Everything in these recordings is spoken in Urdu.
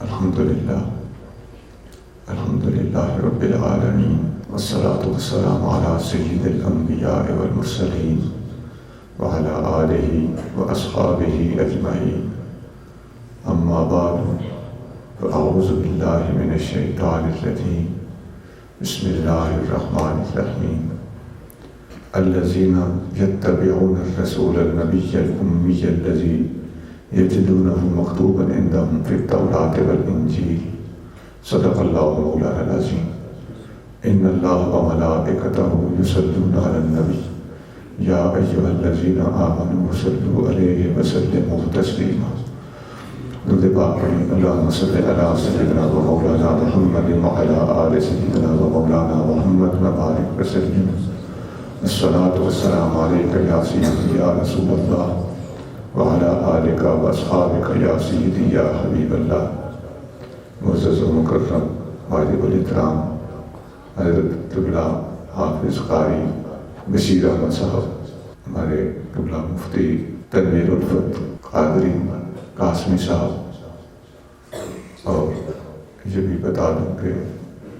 الحمدللہ رب العالمین والصلاة والسلام علی سید الانبیاء والمرسلین وعلی آلہ واصحابہ اجمعین، اما بعد فاعوذ باللہ من الشیطان الرجیم، بسم اللہ الرحمن الرحیم۔ الذین یتبعون الرسول النبی الأمی الذی یجدونہ مکتوبا عندہم فی التوراۃ والانجیل، صدق اللہ مولانا العظیم۔ ان اللہ وملائکتہ یصلون علی النبی یا ایھا الذین آمنوا صلوا علیہ وسلموا تسلیما۔ درود پاک پڑھیں۔ اللہم صلی علی سیدنا و مولانا محمد وعلی آل سیدنا و مولانا محمد وبارک وسلم۔ الصلاۃ والسلام علیک یا سیدی یا رسول اللہ وعلی آلک واصحابک یا سیدی یا حبیب اللہ۔ معزز و مکرم واجب الاحترام حضرت قبلہ حافظ قاری بشیر احمد صاحب، ہمارے قبلہ مفتی تنویر الفت قادری قاسمی صاحب، اور یہ بھی بتا دوں کہ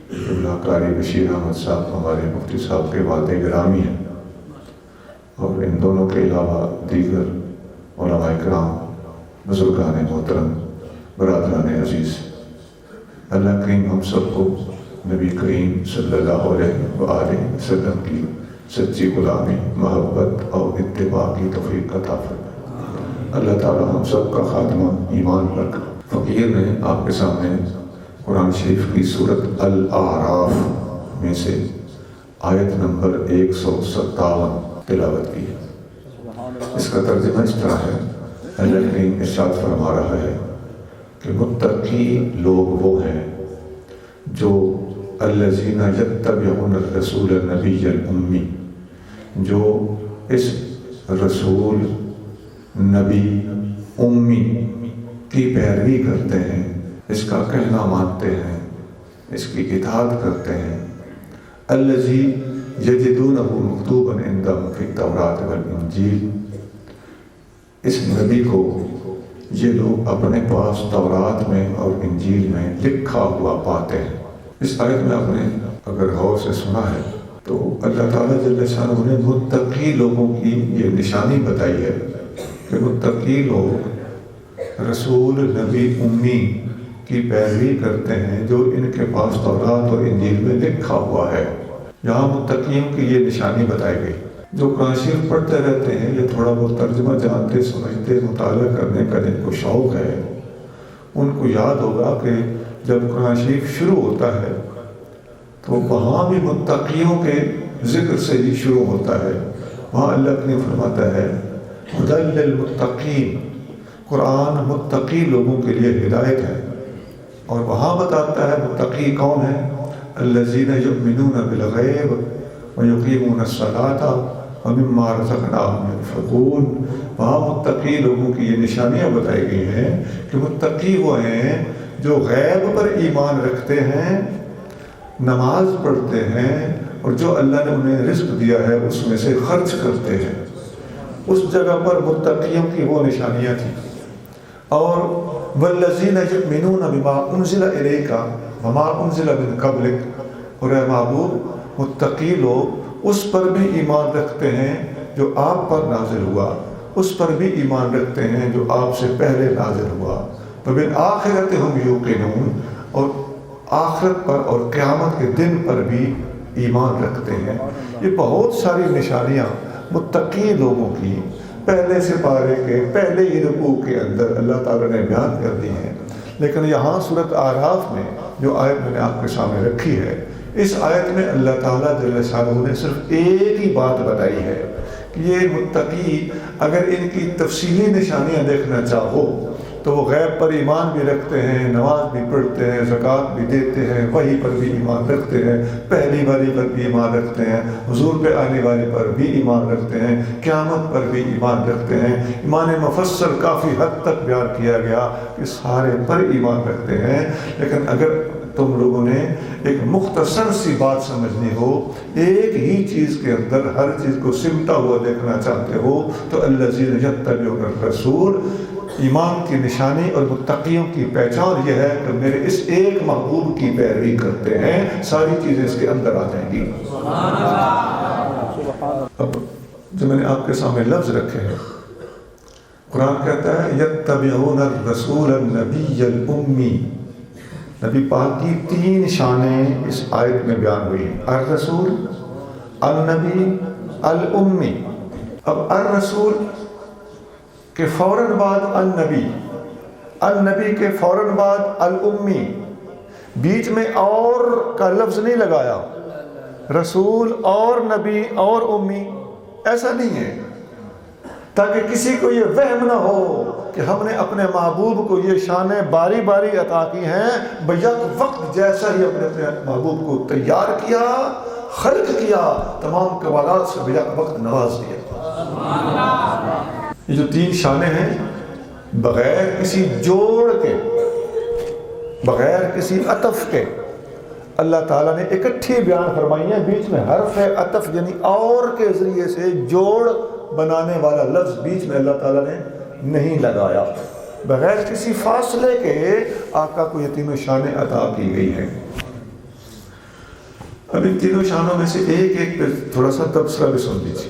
قبلہ قاری بشیر احمد صاحب ہمارے مفتی صاحب کے والد گرامی ہیں، اور ان دونوں کے علاوہ دیگر علماء کرام، بزرگان محترم، برادران عزیز، اللہ کریم ہم سب کو نبی کریم صلی اللہ علیہ وآلہ وسلم کی سچی غلامی، محبت اور اتباع کی توفیق عطا فرمائے۔ اللہ تعالی ہم سب کا خاتمہ ایمان پر کرے۔ فقیر نے آپ کے سامنے قرآن شریف کی سورۃ الاعراف میں سے آیت نمبر 157 تلاوت کی ہے۔ اس کا ترجمہ اس طرح ہے، اللہ کریم ارشاد فرما رہا ہے کہ متقی لوگ وہ ہیں جو الذین یتبعون الرسول النبی الامی، جو اس رسول نبی امی کی پیروی کرتے ہیں، اس کا کہنا مانتے ہیں، اس کی اطاعت کرتے ہیں۔ الذی یجدونہ مکتوبا عندہم فی التوراۃ والانجیل، اس نبی کو یہ لوگ اپنے پاس تورات میں اور انجیل میں لکھا ہوا پاتے ہیں۔ اس آیت میں آپ نے اگر غور سے سنا ہے تو اللہ تعالیٰ جل شانہ نے متقی لوگوں کی یہ نشانی بتائی ہے کہ متقی لوگ رسول نبی امی کی پیروی کرتے ہیں جو ان کے پاس تورات اور انجیل میں لکھا ہوا ہے۔ یہاں متقیوں کی یہ نشانی بتائی گئی۔ جو قرآن شریف پڑھتے رہتے ہیں، یہ تھوڑا بہت ترجمہ جانتے سمجھتے مطالعہ کرنے کا جن کو شوق ہے، ان کو یاد ہوگا کہ جب قرآن شریف شروع ہوتا ہے تو وہاں بھی متقیوں کے ذکر سے ہی شروع ہوتا ہے۔ وہاں اللہ نے فرماتا ہے ھدی للمتقین، قرآن متقی لوگوں کے لیے ہدایت ہے، اور وہاں بتاتا ہے متقی کون ہے، الذین یؤمنون بالغیب ویقیمون الصلاۃ ومما رزقناہم ينفقون۔ وہاں متقی لوگوں کی یہ نشانیاں بتائی گئی ہیں کہ متقی وہ ہیں جو غیب پر ایمان رکھتے ہیں، نماز پڑھتے ہیں، اور جو اللہ نے انہیں رزق دیا ہے اس میں سے خرچ کرتے ہیں۔ اس جگہ پر متقیوں کی وہ نشانیاں تھیں۔ اور والذین یؤمنون بما انزل الیک وما انزل من قبلک، اور اے محبوب متقی لوگ اس پر بھی ایمان رکھتے ہیں جو آپ پر نازل ہوا، اس پر بھی ایمان رکھتے ہیں جو آپ سے پہلے نازل ہوا، وبالآخرۃ ھم یوقنون، اور آخرت پر اور قیامت کے دن پر بھی ایمان رکھتے ہیں۔ یہ بہت ساری نشانیاں متقی لوگوں کی پہلے سے پارے کے پہلے ہی رکوع کے اندر اللہ تعالیٰ نے بیان کر دی ہیں، لیکن یہاں سورۃ اعراف میں جو آیت میں نے آپ کے سامنے رکھی ہے، اس آیت میں اللہ تعالیٰ جل شانہ نے صرف ایک ہی بات بتائی ہے کہ یہ متقی اگر ان کی تفصیلی نشانیاں دیکھنا چاہو تو وہ غیب پر ایمان بھی رکھتے ہیں، نماز بھی پڑھتے ہیں، زکوٰۃ بھی دیتے ہیں، وحی پر بھی ایمان رکھتے ہیں، پہلی باری پر بھی ایمان رکھتے ہیں، حضور پہ آنے والے پر بھی ایمان رکھتے ہیں، قیامت پر بھی ایمان رکھتے ہیں۔ ایمان مفصل کافی حد تک بیان کیا گیا کہ سارے پر ایمان رکھتے ہیں، لیکن اگر تم لوگوں نے ایک مختصر سی بات سمجھنی ہو، ایک ہی چیز کے اندر ہر چیز کو سمٹا ہوا دیکھنا چاہتے ہو، تو الذین یتبعون الرسول، ایمان کی نشانی اور متقیوں کی پہچان یہ ہے کہ میرے اس ایک محبوب کی پیروی کرتے ہیں، ساری چیزیں اس کے اندر آ جائیں گی۔ اب جو میں نے آپ کے سامنے لفظ رکھے ہیں، قرآن کہتا ہے یتبعون الرسول النبی الامی، نبی پاک کی 3 شانیں اس آیت میں بیان ہوئی ہیں، الرسول، النبی، الامی۔ اب الرسول کے فوراً بعد النبی، النبی کے فوراً بعد الامی، بیچ میں اور کا لفظ نہیں لگایا، رسول اور نبی اور امی، ایسا نہیں ہے، تاکہ کسی کو یہ وہم نہ ہو کہ ہم نے اپنے محبوب کو یہ شانیں باری باری عطا کی ہیں، بیک وقت جیسا ہی اپنے محبوب کو تیار کیا، خلق کیا، تمام کمالات سے بیک وقت نواز دیا۔ یہ جو 3 شانیں ہیں، بغیر کسی جوڑ کے، بغیر کسی عطف کے اللہ تعالیٰ نے اکٹھی بیان فرمائی ہیں، بیچ میں حرف عطف یعنی اور کے ذریعے سے جوڑ بنانے والا لفظ بیچ میں اللہ تعالیٰ نے نہیں لگایا، بغیر کسی فاصلے کے آقا کو یہ 3 شانیں عطا کی گئی ہیں۔ اب ان 3 شانوں میں سے ایک ایک پہ تھوڑا سا تبصرہ بھی سن لیجیے،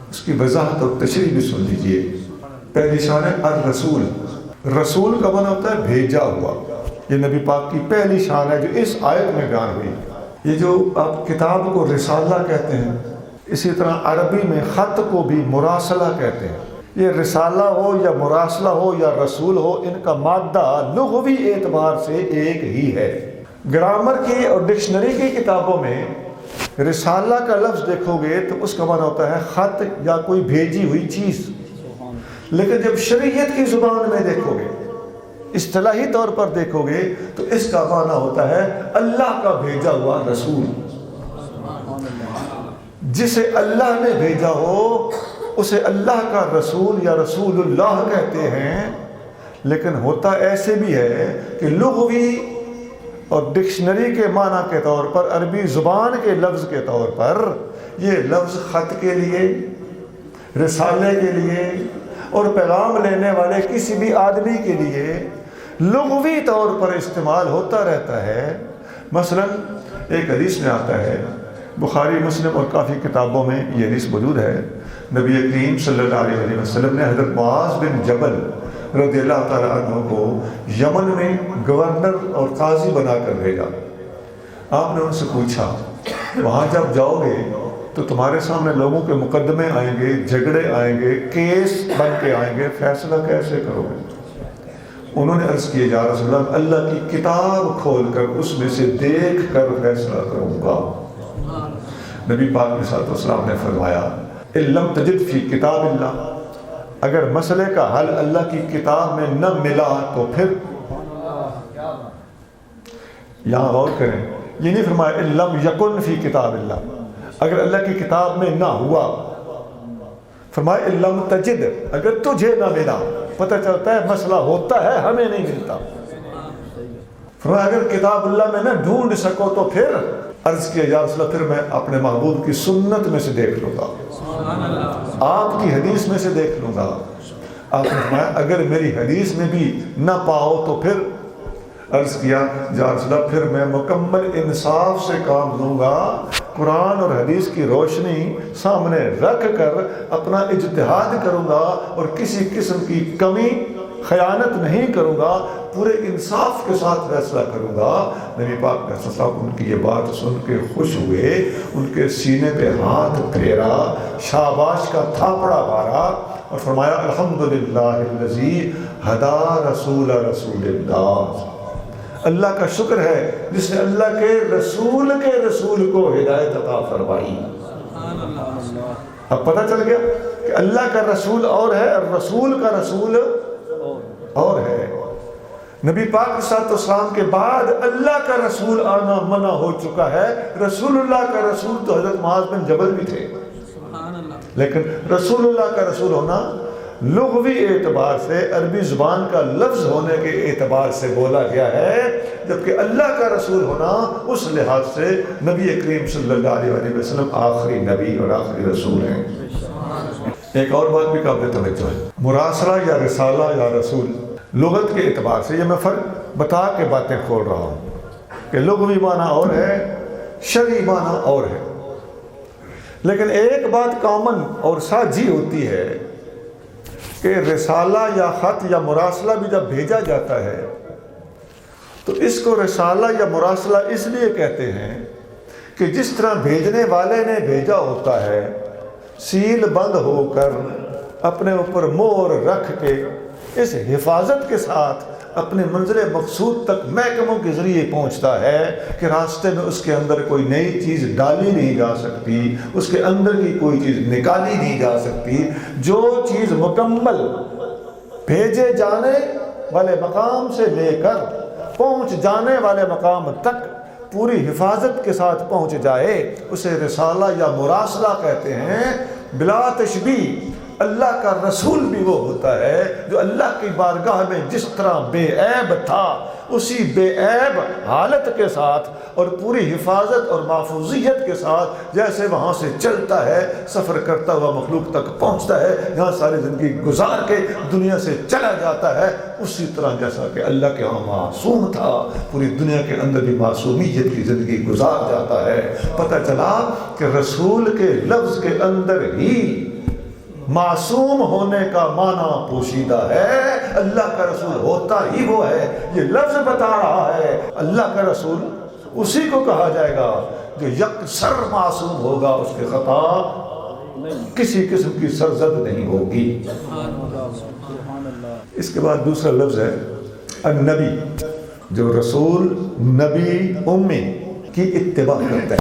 اس کی وضاحت اور تشریح بھی سن لیجیے۔ پہلی شان ہے الرسول، رسول کا معنی ہوتا ہے بھیجا ہوا، یہ نبی پاک کی پہلی شان ہے جو اس آیت میں بیان ہوئی۔ یہ جو آپ کتاب کو رسالہ کہتے ہیں، اسی طرح عربی میں خط کو بھی مراسلہ کہتے ہیں۔ یہ رسالہ ہو یا مراسلہ ہو یا رسول ہو، ان کا مادہ لغوی اعتبار سے ایک ہی ہے۔ گرامر کی اور ڈکشنری کی کتابوں میں رسالہ کا لفظ دیکھو گے تو اس کا معنی ہوتا ہے خط یا کوئی بھیجی ہوئی چیز، لیکن جب شریعت کی زبان میں دیکھو گے، اصطلاحی طور پر دیکھو گے تو اس کا معنی ہوتا ہے اللہ کا بھیجا ہوا رسول۔ جسے اللہ نے بھیجا ہو اسے اللہ کا رسول یا رسول اللہ کہتے ہیں، لیکن ہوتا ایسے بھی ہے کہ لغوی اور ڈکشنری کے معنی کے طور پر، عربی زبان کے لفظ کے طور پر یہ لفظ خط کے لیے، رسالے کے لیے اور پیغام لینے والے کسی بھی آدمی کے لیے لغوی طور پر استعمال ہوتا رہتا ہے۔ مثلا ایک حدیث میں آتا ہے، بخاری مسلم اور کافی کتابوں میں یہ حدیث موجود ہے، نبی کریم صلی اللہ علیہ وسلم نے حضرت معاذ بن جبل رضی اللہ تعالیٰ عنہ کو یمن میں گورنر اور قاضی بنا کر بھیجا۔ آپ نے ان سے پوچھا وہاں جب جاؤ گے تو تمہارے سامنے لوگوں کے مقدمے آئیں گے، جھگڑے آئیں گے، کیس بن کے آئیں گے، فیصلہ کیسے کرو گے؟ انہوں نے عرض کیا، یا رسول اللہ، اللہ کی کتاب کھول کر اس میں سے دیکھ کر فیصلہ کروں گا۔ نبی پاک علیہ الصلوۃ والسلام نے فرمایا، ان لم تجد فی کتاب اللہ، اگر مسئلے کا حل اللہ کی کتاب میں نہ ملا تو پھر، یہاں غور کریں، یہ نہیں فرمایا ان لم یکن فی کتاب اللہ، اگر اللہ کی کتاب میں نہ ہوا، فرمایا ان لم تجد، اگر تجھے نہ ملا، پتہ چلتا ہے مسئلہ ہوتا ہے، ہمیں نہیں ملتا۔ فرمایا اگر کتاب اللہ میں نہ ڈھونڈ سکو تو پھر، عرض کیا یا رسول اللہ، پھر میں اپنے محبوب کی سنت میں سے دیکھ لوں گا، آپ کی حدیث میں سے دیکھ لوں گا۔ آپ نے فرمایا اگر میری حدیث میں بھی نہ پاؤ تو پھر، عرض کیا یا رسول اللہ، پھر میں مکمل انصاف سے کام لوں گا، قرآن اور حدیث کی روشنی سامنے رکھ کر اپنا اجتہاد کروں گا اور کسی قسم کی کمی خیانت نہیں کروں گا، پورے انصاف کے ساتھ فیصلہ کروں گا۔ نبی پاک صلی اللہ علیہ وسلم ان کی یہ بات سن کے خوش ہوئے، ان کے سینے پہ ہاتھ پھیرا، شاباش کا تھاپڑا مارا اور فرمایا الحمدللہ الذی ہدی رسول اللہ، اللہ کا شکر ہے جس نے اللہ کے رسول کو ہدایت عطا فرمائی۔ اب پتہ چل گیا کہ اللہ کا رسول اور ہے اور رسول کا رسول اور ہے۔ نبی پاک صلی اللہ علیہ وسلم کے بعد اللہ کا رسول آنا منع ہو چکا ہے۔ رسول اللہ کا رسول تو حضرت معاذ بن جبل بھی تھے، لیکن رسول اللہ کا رسول ہونا لغوی اعتبار سے، عربی زبان کا لفظ ہونے کے اعتبار سے بولا گیا ہے، جبکہ اللہ کا رسول ہونا اس لحاظ سے نبی کریم صلی اللہ علیہ وسلم آخری نبی اور آخری رسول ہیں۔ ایک اور بات بھی قابل توجہ ہے، مراسلہ یا رسالہ یا رسول لغت کے اعتبار سے، یہ میں فرق بتا کے باتیں کھول رہا ہوں کہ لغوی معنی اور ہے، شرعی معنی اور ہے، لیکن ایک بات کامن اور ساجھی ہوتی ہے کہ رسالہ یا خط یا مراسلہ بھی جب بھیجا جاتا ہے تو اس کو رسالہ یا مراسلہ اس لیے کہتے ہیں کہ جس طرح بھیجنے والے نے بھیجا ہوتا ہے، سیل بند ہو کر اپنے اوپر مہر رکھ کے اس حفاظت کے ساتھ اپنے منزل مقصود تک محکموں کے ذریعے پہنچتا ہے کہ راستے میں اس کے اندر کوئی نئی چیز ڈالی نہیں جا سکتی، اس کے اندر کی کوئی چیز نکالی نہیں جا سکتی، جو چیز مکمل بھیجے جانے والے مقام سے لے کر پہنچ جانے والے مقام تک پوری حفاظت کے ساتھ پہنچ جائے اسے رسالہ یا مراسلہ کہتے ہیں۔ بلا تشبیہ اللہ کا رسول بھی وہ ہوتا ہے جو اللہ کی بارگاہ میں جس طرح بے عیب تھا اسی بے عیب حالت کے ساتھ اور پوری حفاظت اور محفوظیت کے ساتھ جیسے وہاں سے چلتا ہے، سفر کرتا ہوا مخلوق تک پہنچتا ہے، یہاں ساری زندگی گزار کے دنیا سے چلا جاتا ہے، اسی طرح جیسا کہ اللہ کے ہاں معصوم تھا پوری دنیا کے اندر بھی معصومیت کی زندگی گزار جاتا ہے۔ پتہ چلا کہ رسول کے لفظ کے اندر ہی معصوم ہونے کا معنی پوشیدہ ہے، اللہ کا رسول ہوتا ہی وہ ہے، یہ لفظ بتا رہا ہے اللہ کا رسول اسی کو کہا جائے گا جو یکسر معصوم ہوگا، اس کے خطا کسی قسم کی سرزد نہیں ہوگی۔ اس کے بعد دوسرا لفظ ہے النبی، جو رسول نبی امی کی اتباع کرتا ہے۔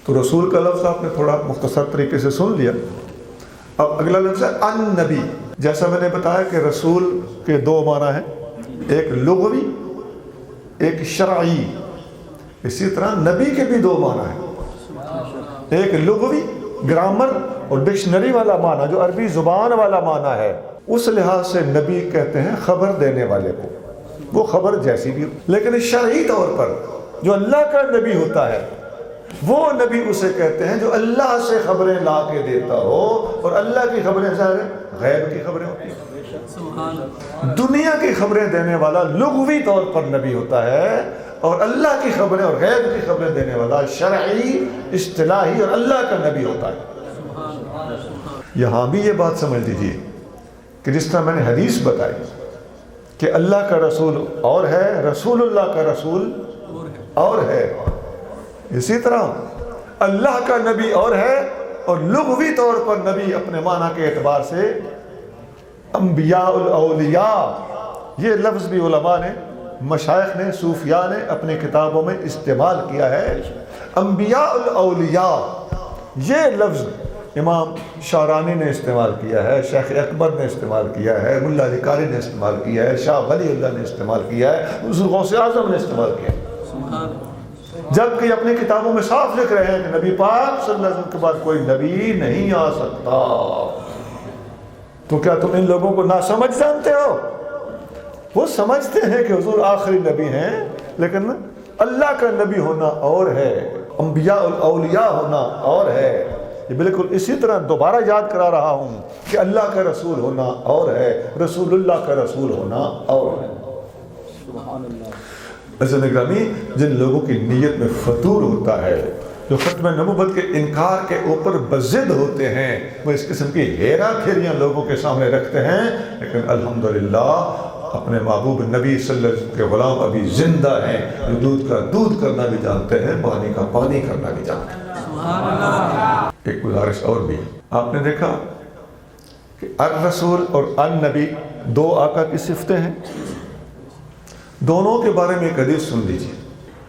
تو رسول کا لفظ آپ نے تھوڑا مختصر طریقے سے سن لیا، اب اگلا لفظ ہے النبی۔ جیسا میں نے بتایا کہ رسول کے دو معنی ہیں، ایک لغوی ایک شرعی، اسی طرح نبی کے بھی دو معنی ہیں، ایک لغوی گرامر اور ڈکشنری والا معنی جو عربی زبان والا معنی ہے، اس لحاظ سے نبی کہتے ہیں خبر دینے والے کو، وہ خبر جیسی بھی، لیکن شرعی طور پر جو اللہ کا نبی ہوتا ہے وہ نبی اسے کہتے ہیں جو اللہ سے خبریں لا کے دیتا ہو، اور اللہ کی خبریں ظاہر غیب کی خبریں ہوتی ہیں، دنیا کی خبریں دینے والا لغوی طور پر نبی ہوتا ہے، اور اللہ کی خبریں اور غیب کی خبریں دینے والا شرعی اصطلاحی اور اللہ کا نبی ہوتا ہے۔ یہاں بھی یہ بات سمجھ لیجیے کہ جس طرح میں نے حدیث بتائی کہ اللہ کا رسول اور ہے، رسول اللہ کا رسول اور ہے، اسی طرح اللہ کا نبی اور ہے، اور لغوی طور پر نبی اپنے معنی کے اعتبار سے انبیاء الاولیاء، یہ لفظ بھی علماء نے، مشائخ نے، صوفیاء نے اپنی کتابوں میں استعمال کیا ہے۔ انبیاء الاولیاء یہ لفظ امام شارانی نے استعمال کیا ہے، شیخ اکبر نے استعمال کیا ہے، ملا علی قاری نے استعمال کیا ہے، شاہ ولی اللہ نے استعمال کیا ہے، غوث اعظم نے استعمال کیا ہے، جبکہ اپنی کتابوں میں صاف لکھ رہے ہیں کہ نبی پاک صلی اللہ علیہ وسلم کے بعد کوئی نبی نہیں آ سکتا۔ تو کیا تم ان لوگوں کو ناسمجھ جانتے ہو؟ وہ سمجھتے ہیں کہ حضور آخری نبی ہیں، لیکن اللہ کا نبی ہونا اور ہے، انبیاء الاولیاء ہونا اور ہے۔ یہ بالکل اسی طرح دوبارہ یاد کرا رہا ہوں کہ اللہ کا رسول ہونا اور ہے، رسول اللہ کا رسول ہونا اور ہے۔ سبحان اللہ۔ عزیزان گرامی، جن لوگوں کی نیت میں فتور ہوتا ہے، جو ختم نبوت کے انکار کے اوپر بضد ہوتے ہیں، وہ اس قسم کی ہیرا پھیریاں لوگوں کے سامنے رکھتے ہیں، لیکن الحمدللہ اپنے محبوب نبی صلی اللہ علیہ وسلم کے غلام ابھی زندہ ہیں، جو دودھ کا دودھ کرنا بھی جانتے ہیں، پانی کا پانی کرنا بھی جانتے ہیں۔ ایک گزارش اور بھی، آپ نے دیکھا کہ الرسول اور النبی دو آقا کی صفتیں ہیں، دونوں کے بارے میں ایک حدیث سن لیجیے۔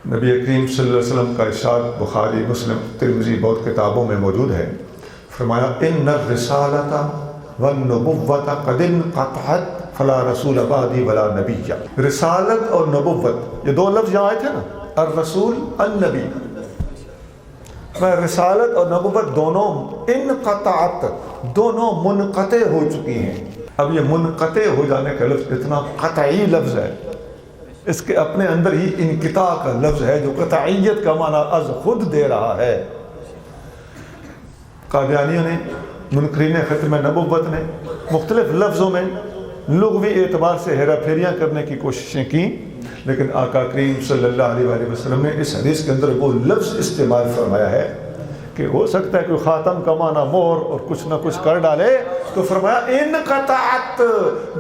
نبی کریم صلی اللہ علیہ وسلم کا ارشاد بخاری، مسلم، ترمذی بہت کتابوں میں موجود ہے، فرمایا ان الرسالۃ والنبوۃ قد انقطعت فلا رسول بعدی ولا نبی۔ رسالت اور نبوت، یہ دو لفظ یہاں آئے تھے نا، الرسول النبی، رسالت اور نبوت دونوں انقطعت، دونوں منقطع ہو چکی ہیں۔ اب یہ منقطع ہو جانے کا لفظ اتنا قطعی لفظ ہے، اس کے اپنے اندر ہی انقطاع کا لفظ ہے جو قطعیت کا معنی از خود دے رہا ہے۔ قادیانیوں نے منکرین ختم نبوت نے مختلف لفظوں میں لغوی اعتبار سے ہیرا پھیریاں کرنے کی کوششیں کی، لیکن آقا کریم صلی اللہ علیہ وآلہ وسلم نے اس حدیث کے اندر وہ لفظ استعمال فرمایا ہے کہ ہو سکتا ہے کہ خاتم کا معنی مہر اور کچھ نہ کچھ کر ڈالے، تو فرمایا انقطعت،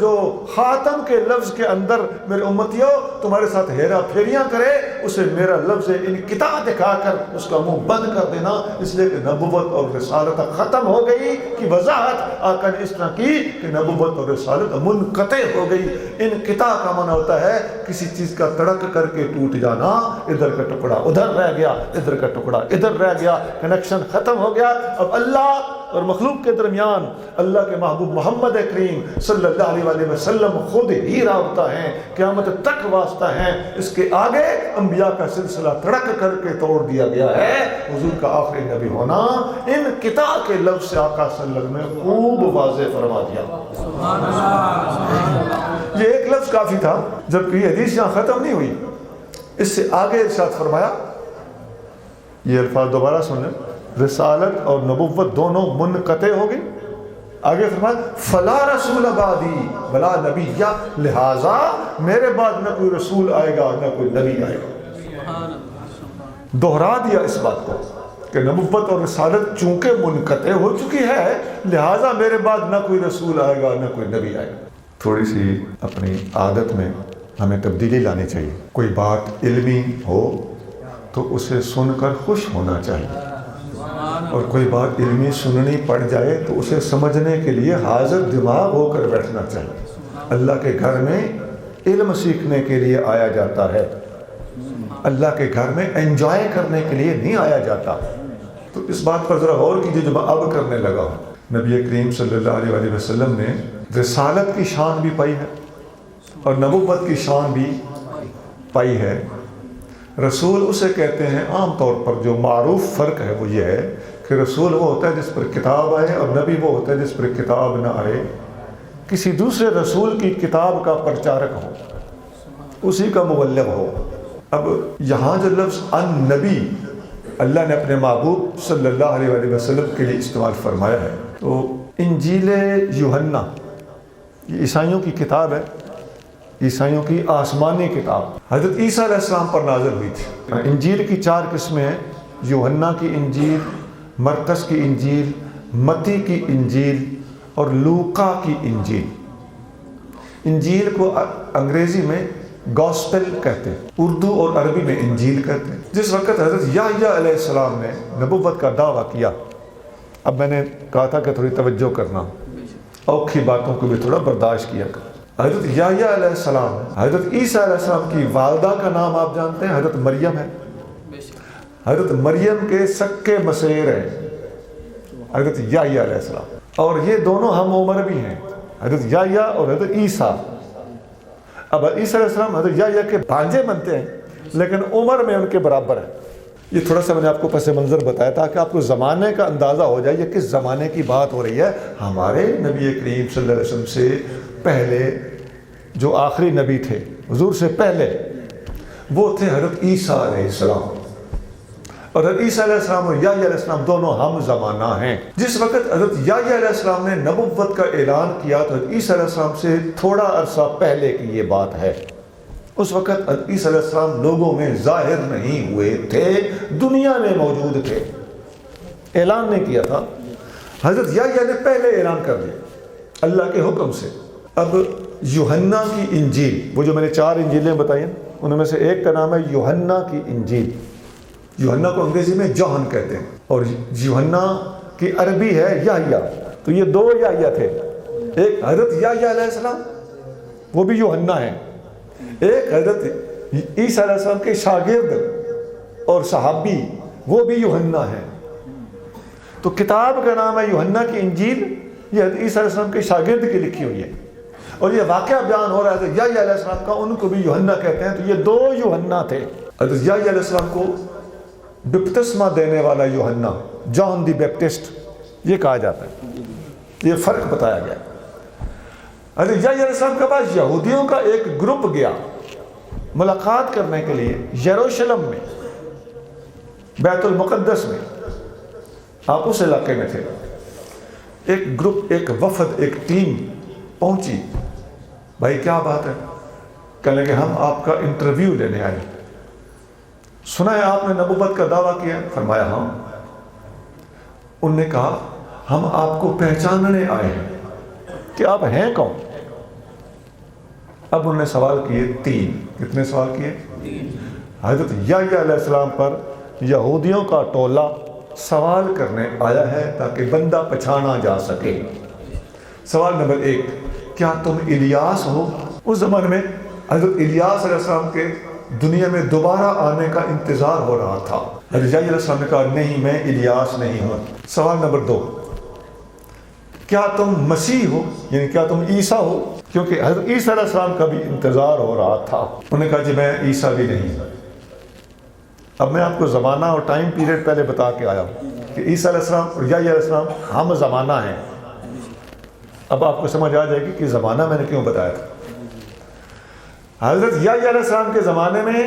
جو خاتم کے لفظ کے اندر میرے امتیوں تمہارے ساتھ ہیرا پھیریاں کرے، اسے میرا لفظ انقطاع دکھا کر اس کا منہ بند کر دینا، اس لیے کہ نبوت اور رسالت ختم ہو گئی کی وضاحت آقا نے اس طرح کی کہ نبوت اور رسالت منقطع ہو گئی۔ انقطاع کا معنی ہوتا ہے کسی چیز کا تڑک کر کے ٹوٹ جانا، ادھر کا ٹکڑا ادھر رہ گیا، ادھر کا ٹکڑا ادھر رہ گیا، کنیکشن ختم ہو گیا۔ اب اللہ اور مخلوق کے درمیان اللہ کے محبوب محمد کریم صلی اللہ علیہ وآلہ وسلم خود ہی رابطہ ہیں، قیامت تک واسطہ ہیں، اس کے آگے انبیاء کا سلسلہ تڑک کر کے توڑ دیا گیا ہے۔ حضور کا آخری نبی ہونا انقطاع کے لفظ سے آقا صلی اللہ علیہ وسلم نے خوب واضح فرما دیا۔ یہ ایک لفظ کافی تھا، جبکہ یہ حدیث یہاں ختم نہیں ہوئی، اس سے آگے ارشاد فرمایا، یہ الفاظ دوبارہ سن لیں، رسالت اور نبوت دونوں منقطع ہو گئی۔ آگے فرمایا فلا رسول بعدی ولا نبی، لہذا میرے بعد نہ کوئی رسول آئے گا نہ کوئی نبی آئے گا۔ دہرا دیا اس بات کو کہ نبوت اور رسالت چونکہ منقطع ہو چکی ہے، لہذا میرے بعد نہ کوئی رسول آئے گا نہ کوئی نبی آئے گا۔ تھوڑی سی اپنی عادت میں ہمیں تبدیلی لانی چاہیے۔ کوئی بات علمی ہو تو اسے سن کر خوش ہونا چاہیے، اور کوئی بات علمی سننی پڑ جائے تو اسے سمجھنے کے لیے حاضر دماغ ہو کر بیٹھنا چاہیے۔ اللہ کے گھر میں علم سیکھنے کے لیے آیا جاتا ہے، اللہ کے گھر میں انجوائے کرنے کے لیے نہیں آیا جاتا۔ تو اس بات پر ذرا غور کیجیے جو میں اب کرنے لگا ہوں۔ نبی کریم صلی اللہ علیہ وآلہ وسلم نے رسالت کی شان بھی پائی ہے اور نبوت کی شان بھی پائی ہے۔ رسول اسے کہتے ہیں، عام طور پر جو معروف فرق ہے وہ یہ ہے کہ رسول وہ ہوتا ہے جس پر کتاب آئے، اور نبی وہ ہوتا ہے جس پر کتاب نہ آئے، کسی دوسرے رسول کی کتاب کا پرچارک ہو، اسی کا مبلغ ہو۔ اب یہاں جو لفظ النبی اللہ نے اپنے محبوب صلی اللہ علیہ وآلہ وسلم کے لیے استعمال فرمایا ہے، تو انجیل یوحنا یہ عیسائیوں کی کتاب ہے، عیسائیوں کی آسمانی کتاب، حضرت عیسیٰ علیہ السلام پر نازل ہوئی تھی۔ انجیل کی 4 قسمیں ہیں، یوحنا کی انجیل، مرقس کی انجیل، متی کی انجیل اور لوقا کی انجیل۔ انجیل کو انگریزی میں گاسپل کہتے ہیں، اردو اور عربی میں انجیل کہتے ہیں۔ جس وقت حضرت یحییٰ علیہ السلام نے نبوت کا دعویٰ کیا، اب میں نے کہا تھا کہ تھوڑی توجہ کرنا، اوکھی باتوں کو بھی تھوڑا برداشت کیا کر۔ حضرت یحییٰ علیہ السلام، حضرت عیسیٰ علیہ السلام کی والدہ کا نام آپ جانتے ہیں، حضرت مریم ہے۔ حضرت مریم کے سکے مسیر ہیں حضرت یحییٰ علیہ السلام، اور یہ دونوں ہم عمر بھی ہیں، حضرت یحییٰ اور حضرت عیسیٰ۔ اب عیسیٰ علیہ السلام حضرت یحییٰ کے بھانجے بنتے ہیں، لیکن عمر میں ان کے برابر ہے۔ یہ تھوڑا سا میں نے آپ کو پس منظر بتایا تاکہ آپ کو زمانے کا اندازہ ہو جائے یہ کس زمانے کی بات ہو رہی ہے۔ ہمارے نبی کریم صلی اللہ علیہ وسلم سے پہلے جو آخری نبی تھے، حضور سے پہلے، وہ تھے حضرت عیسیٰ علیہ السلام، اور حضرت عیسیٰ علیہ السلام اور یحییٰ علیہ السلام دونوں ہم زمانہ ہیں۔ جس وقت حضرت یحییٰ علیہ السلام نے نبوت کا اعلان کیا تو حضرت عیسیٰ علیہ السلام سے تھوڑا عرصہ پہلے کی یہ بات ہے۔ اس وقت حضرت عیسیٰ علیہ السلام لوگوں میں ظاہر نہیں ہوئے تھے، دنیا میں موجود تھے، اعلان نہیں کیا تھا۔ حضرت یحییٰ نے پہلے اعلان کر دیا اللہ کے حکم سے۔ اب یوحنا کی انجیل، وہ جو میں نے 4 انجیلیں بتائی ہیں ان میں سے ایک کا نام ہے یوحنا کی انجیل۔ یوحنا کو انگریزی میں جوہن کہتے ہیں، اور یوحنا کی عربی ہے یحییٰ۔ تو یہ 2 یحییٰ تھے، ایک حضرت یحییٰ علیہ السلام وہ بھی یوحنا ہے، ایک حضرت عیسیٰ علیہ السلام کے شاگرد اور صحابی وہ بھی یوحنا ہے۔ تو کتاب کا نام ہے یوحنا کی انجیل، یہ حضرت عیسیٰ علیہ السلام کے شاگرد کی لکھی ہوئی ہے، اور یہ واقعہ بیان ہو رہا ہے حضرت یحییٰ علیہ السلام کا، ان کو بھی یوحنا کہتے ہیں۔ تو یہ 2 یوحنا تھے۔ حضرت یحییٰ علیہ السلام کو بپتسمہ دینے والا یوحنا، جان دی بیپٹسٹ یہ کہا جاتا ہے، یہ فرق بتایا گیا۔ حضرت یحییٰ علیہ السلام کے پاس یہودیوں کا ایک گروپ گیا ملاقات کرنے کے لیے یروشلم میں، بیت المقدس میں، آپ اس علاقے میں تھے۔ ایک گروپ، ایک وفد، ایک ٹیم پہنچی. بھائی کیا بات ہے؟ کہنے لگے ہم آپ کا انٹرویو لینے آئے. سنا ہے آپ نے نبوت کا دعویٰ کیا؟ فرمایا ہاں. انہوں نے کہا ہم آپ کو پہچاننے آئے ہیں کہ آپ ہیں کون. اب انہوں نے سوال کیے 3. کتنے سوال کیے؟ 3. حضرت یحییٰ علیہ السلام پر یہودیوں کا ٹولہ سوال کرنے آیا ہے تاکہ بندہ پہچانا جا سکے. سوال نمبر 1، کیا تم الیاس ہو؟ اس زمانے میں حضرت الیاس علیہ السلام کے دنیا میں دوبارہ آنے کا انتظار ہو رہا تھا. حضرت یحییٰ علیہ السلام نے کہا نہیں، میں الیاس نہیں ہوں. سوال نمبر 2، کیا تم مسیح ہو؟ یعنی کیا تم عیسیٰ ہو؟ کیونکہ حضرت عیسیٰ علیہ السلام کا بھی انتظار ہو رہا تھا. انہوں نے کہا جی میں عیسیٰ بھی نہیں ہوں. اب میں آپ کو زمانہ اور ٹائم پیریڈ پہلے بتا کے آیا ہوں کہ عیسیٰ علیہ السلام اور یحییٰ علیہ السلام ہم زمانہ ہیں. اب آپ کو سمجھ آ جائے گی کہ زمانہ میں نے کیوں بتایا تھا. حضرت یحییٰ علیہ السلام کے زمانے میں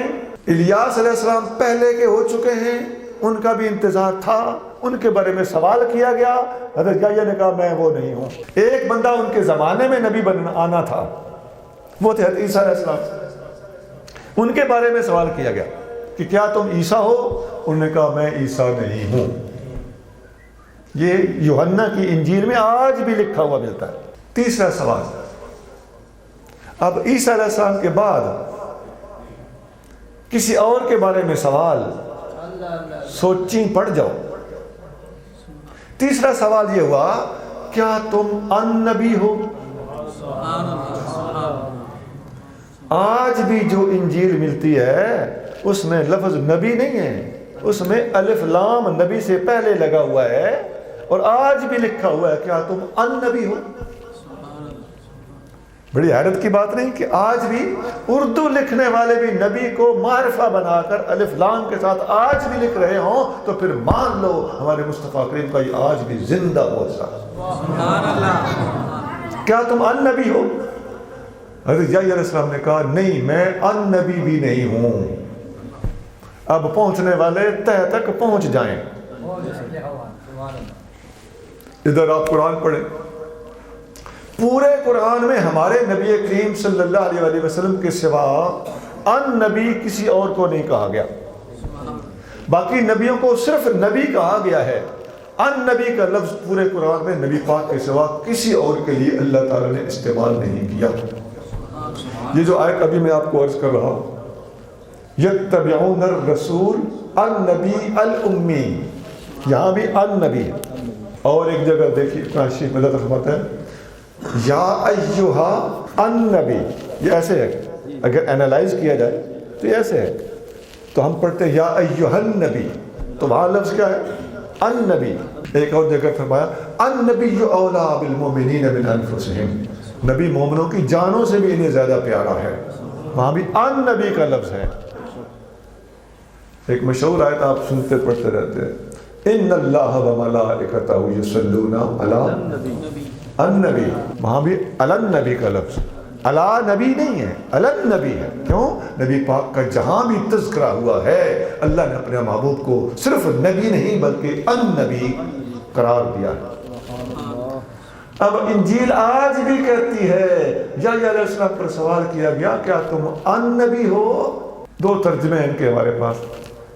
الیاس علیہ السلام پہلے کے ہو چکے ہیں، ان کا بھی انتظار تھا. ان کے بارے میں سوال کیا گیا. حضرت یحییٰ نے کہا میں وہ نہیں ہوں. ایک بندہ ان کے زمانے میں نبی آنا تھا، وہ تھے حضرت عیسیٰ علیہ السلام. ان کے بارے میں سوال کیا گیا کہ کیا تم عیسیٰ ہو؟ انہوں نے کہا میں عیسیٰ نہیں ہوں. یہ یوحنا کی انجیل میں آج بھی لکھا ہوا ملتا ہے. تیسرا سوال، اب عیسیٰ علیہ السلام کے بعد کسی اور کے بارے میں سوال سوچیں پڑ جاؤ. تیسرا سوال یہ ہوا کیا تم النبی ہو؟ آج بھی جو انجیل ملتی ہے اس میں لفظ نبی نہیں ہے، اس میں الف لام نبی سے پہلے لگا ہوا ہے، اور آج بھی لکھا ہوا ہے کیا تم النبی ہو. بڑی حیرت کی بات نہیں کہ آج بھی اردو لکھنے والے بھی نبی کو معرفہ بنا کر الف لام کے ساتھ آج بھی لکھ رہے ہوں تو پھر مان لو ہمارے مصطفیٰ کریم کا یہ آج بھی زندہ معجزہ. کیا تم النبی ہو؟ حضرت یحییٰ علیہ السلام نے کہا نہیں، میں النبی بھی نہیں ہوں. اب پہنچنے والے تہ تک پہنچ جائیں. ادھر آپ قرآن پڑھیں. پورے قرآن میں ہمارے نبی کریم صلی اللہ علیہ وآلہ وسلم کے سوا النبی کسی اور کو نہیں کہا گیا. باقی نبیوں کو صرف نبی کہا گیا ہے. النبی کا لفظ پورے قرآن میں نبی پاک کے سوا کسی اور کے لیے اللہ تعالیٰ نے استعمال نہیں کیا. یہ جو آیت ابھی میں آپ کو عرض کر رہا ہوں، یتبعون الرسول النبی الامی، یہاں بھی النبی ہے. اور ایک جگہ دیکھیے قرآن شریف میں اللہ فرماتا ہے یا ایہا النبی. یہ ایسے ہے، اگر اینالائز کیا جائے تو یہ ایسے ہے. تو ہم پڑھتے ہیں یا ایہا النبی، تو وہاں لفظ کیا ہے؟ النبی. ایک اور جگہ فرمایا النبی اولا بالمؤمنین من انفسہم، نبی مومنوں کی جانوں سے بھی انہیں زیادہ پیارا ہے. وہاں بھی النبی کا لفظ ہے. ایک مشہور آیت آپ سنتے پڑھتے رہتے ہیں، ان اللہ وملائکتہ یصلون علی النبی. وہاں بھی النبی کا لفظ، علی نبی نہیں ہے، النبی ہے. کیوں؟ نبی پاک کا جہاں بھی تذکرہ ہوا ہے اللہ نے اپنے محبوب کو صرف نبی نہیں بلکہ النبی قرار دیا ہے. اب انجیل آج بھی کہتی ہے، یحییٰ علیہ السلام پر سوال کیا گیا کیا تم النبی ہو؟ 2 ترجمے ہیں ان کے ہمارے پاس.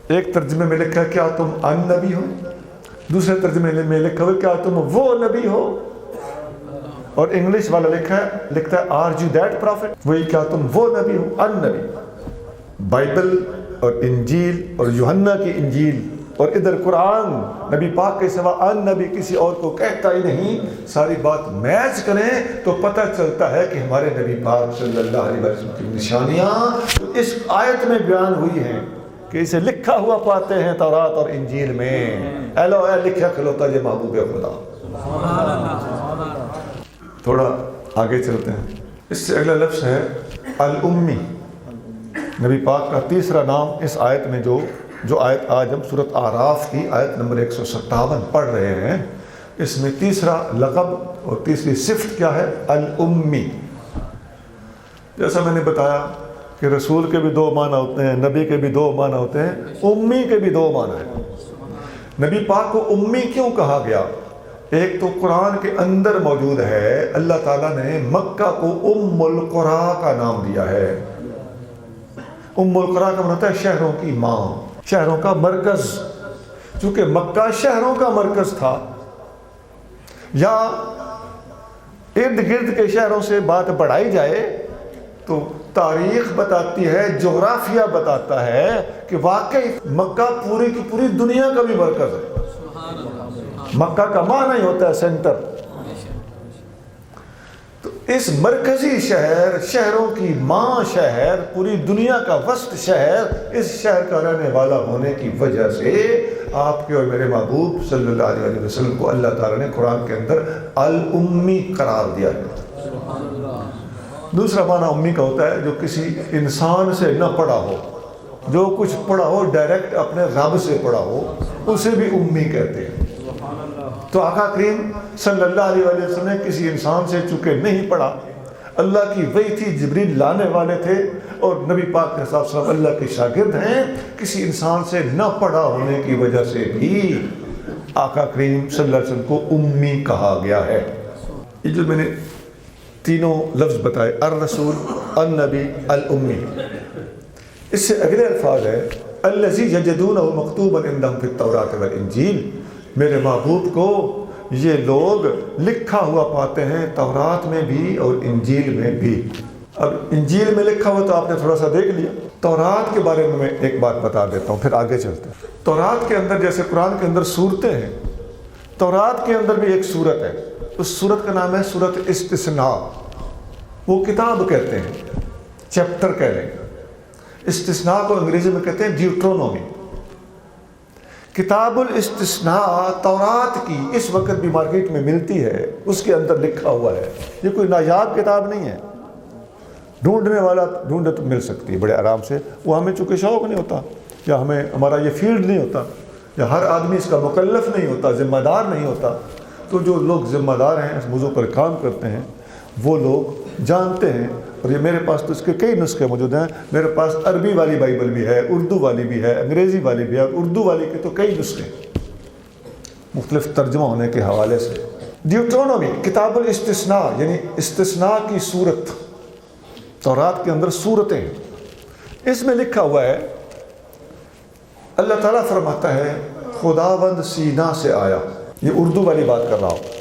ایک ترجمے میں لکھا ہے کیا تم النبی ہو، دوسرے ترجمے میں لکھا ہے کیا تم وہ نبی ہو، اور انگلش والا لکھتا ہے آر یو دیٹ پروفٹ، وہی کیا تم وہ نبی ہو. النبی بائبل اور انجیل اور یوحنا کی انجیل اور ادھر قرآن نبی پاک کے سوا النبی کسی اور کو کہتا ہی نہیں. ساری بات میچ کریں تو پتہ چلتا ہے کہ ہمارے نبی پاک صلی اللہ علیہ وسلم کی نشانیاں اس آیت میں بیان ہوئی ہیں کہ اسے لکھا ہوا پاتے ہیں تورات اور انجیل میں. ایلو اے لکھا کھلوتا یہ محبوب خدا. تھوڑا آگے چلتے ہیں. اس سے اگلا لفظ ہے الامی. نبی پاک کا تیسرا نام اس آیت میں جو آیت آج ہم سورۃ اعراف کی آیت نمبر 157 پڑھ رہے ہیں، اس میں تیسرا لقب اور تیسری صفت کیا ہے؟ الامی. جیسا میں نے بتایا کہ رسول کے بھی 2 معنی ہوتے ہیں، نبی کے بھی 2 معنی ہوتے ہیں، امی کے بھی 2 معنی ہیں. نبی پاک کو امی کیوں کہا گیا؟ ایک تو قرآن کے اندر موجود ہے، اللہ تعالیٰ نے مکہ کو ام القریٰ کا نام دیا ہے۔ ام القریٰ کا مطلب ہے شہروں کی ماں، شہروں کا مرکز۔ چونکہ مکہ شہروں کا مرکز تھا، یا ارد گرد کے شہروں سے بات بڑھائی جائے تو تاریخ بتاتی ہے، جغرافیہ بتاتا ہے کہ واقعی مکہ پوری کی پوری دنیا کا بھی مرکز ہے۔ مکہ کا معنی ہی ہوتا ہے سینٹر۔ تو اس مرکزی شہر، شہروں کی ماں شہر، پوری دنیا کا وسط شہر، اس شہر کا رہنے والا ہونے کی وجہ سے آپ کے اور میرے محبوب صلی اللہ علیہ وسلم کو اللہ تعالیٰ نے قرآن کے اندر الامی قرار دیا ہے۔ دوسرا معنی امی کا ہوتا ہے جو کسی انسان سے نہ پڑھا ہو، جو کچھ پڑھا ہو ڈائریکٹ اپنے رب سے پڑھا ہو، اسے بھی امی کہتے ہیں۔ تو آقا کریم صلی اللہ علیہ وسلم نے کسی انسان سے چونکہ نہیں پڑھا، اللہ کی وحی تھی، جبریل لانے والے تھے، اور نبی پاک صلی اللہ علیہ وسلم اللہ کے شاگرد ہیں، کسی انسان سے نہ پڑھا ہونے کی وجہ سے بھی آقا کریم صلی اللہ علیہ وسلم کو امی کہا گیا ہے۔ یہ جو میں نے تینوں لفظ بتائے، الرسول، النبی، الامی، اس سے اگلے الفاظ ہے الذی یجدونہ مکتوبا عندہم فی التوراۃ والانجیل، میرے محبوب کو یہ لوگ لکھا ہوا پاتے ہیں تورات میں بھی اور انجیل میں بھی۔ اب انجیل میں لکھا ہوا تو آپ نے تھوڑا سا دیکھ لیا، تورات کے بارے میں ایک بات بتا دیتا ہوں، پھر آگے چلتے ہیں۔ تورات کے اندر جیسے قرآن کے اندر سورتیں ہیں، تورات کے اندر بھی ایک سورت ہے، اس سورت کا نام ہے سورت استثناء۔ وہ کتاب کہتے ہیں، چیپٹر کہہ لیں، استثناء کو انگریزی میں کہتے ہیں ڈیوٹرونومی۔ کتاب الاستثناء تورات کی اس وقت بھی مارکیٹ میں ملتی ہے، اس کے اندر لکھا ہوا ہے، یہ کوئی نایاب کتاب نہیں ہے، ڈھونڈنے والا ڈھونڈے تو مل سکتی ہے بڑے آرام سے۔ وہ ہمیں چونکہ شوق نہیں ہوتا، یا ہمارا یہ فیلڈ نہیں ہوتا، یا ہر آدمی اس کا مکلف نہیں ہوتا، ذمہ دار نہیں ہوتا، تو جو لوگ ذمہ دار ہیں، اس موضوع پر کام کرتے ہیں، وہ لوگ جانتے ہیں۔ اور یہ میرے پاس تو اس کے کئی نسخے موجود ہیں، میرے پاس عربی والی بائبل بھی ہے، اردو والی بھی ہے، انگریزی والی بھی ہے، اور اردو والی کے تو کئی نسخے مختلف ترجمہ ہونے کے حوالے سے۔ ڈیوٹرونومی کتاب الاستثناء یعنی استثناء کی صورت، تورات کے اندر صورتیں ہیں، اس میں لکھا ہوا ہے، اللہ تعالیٰ فرماتا ہے خداوند سینا سے آیا۔ یہ اردو والی بات کر رہا ہوں،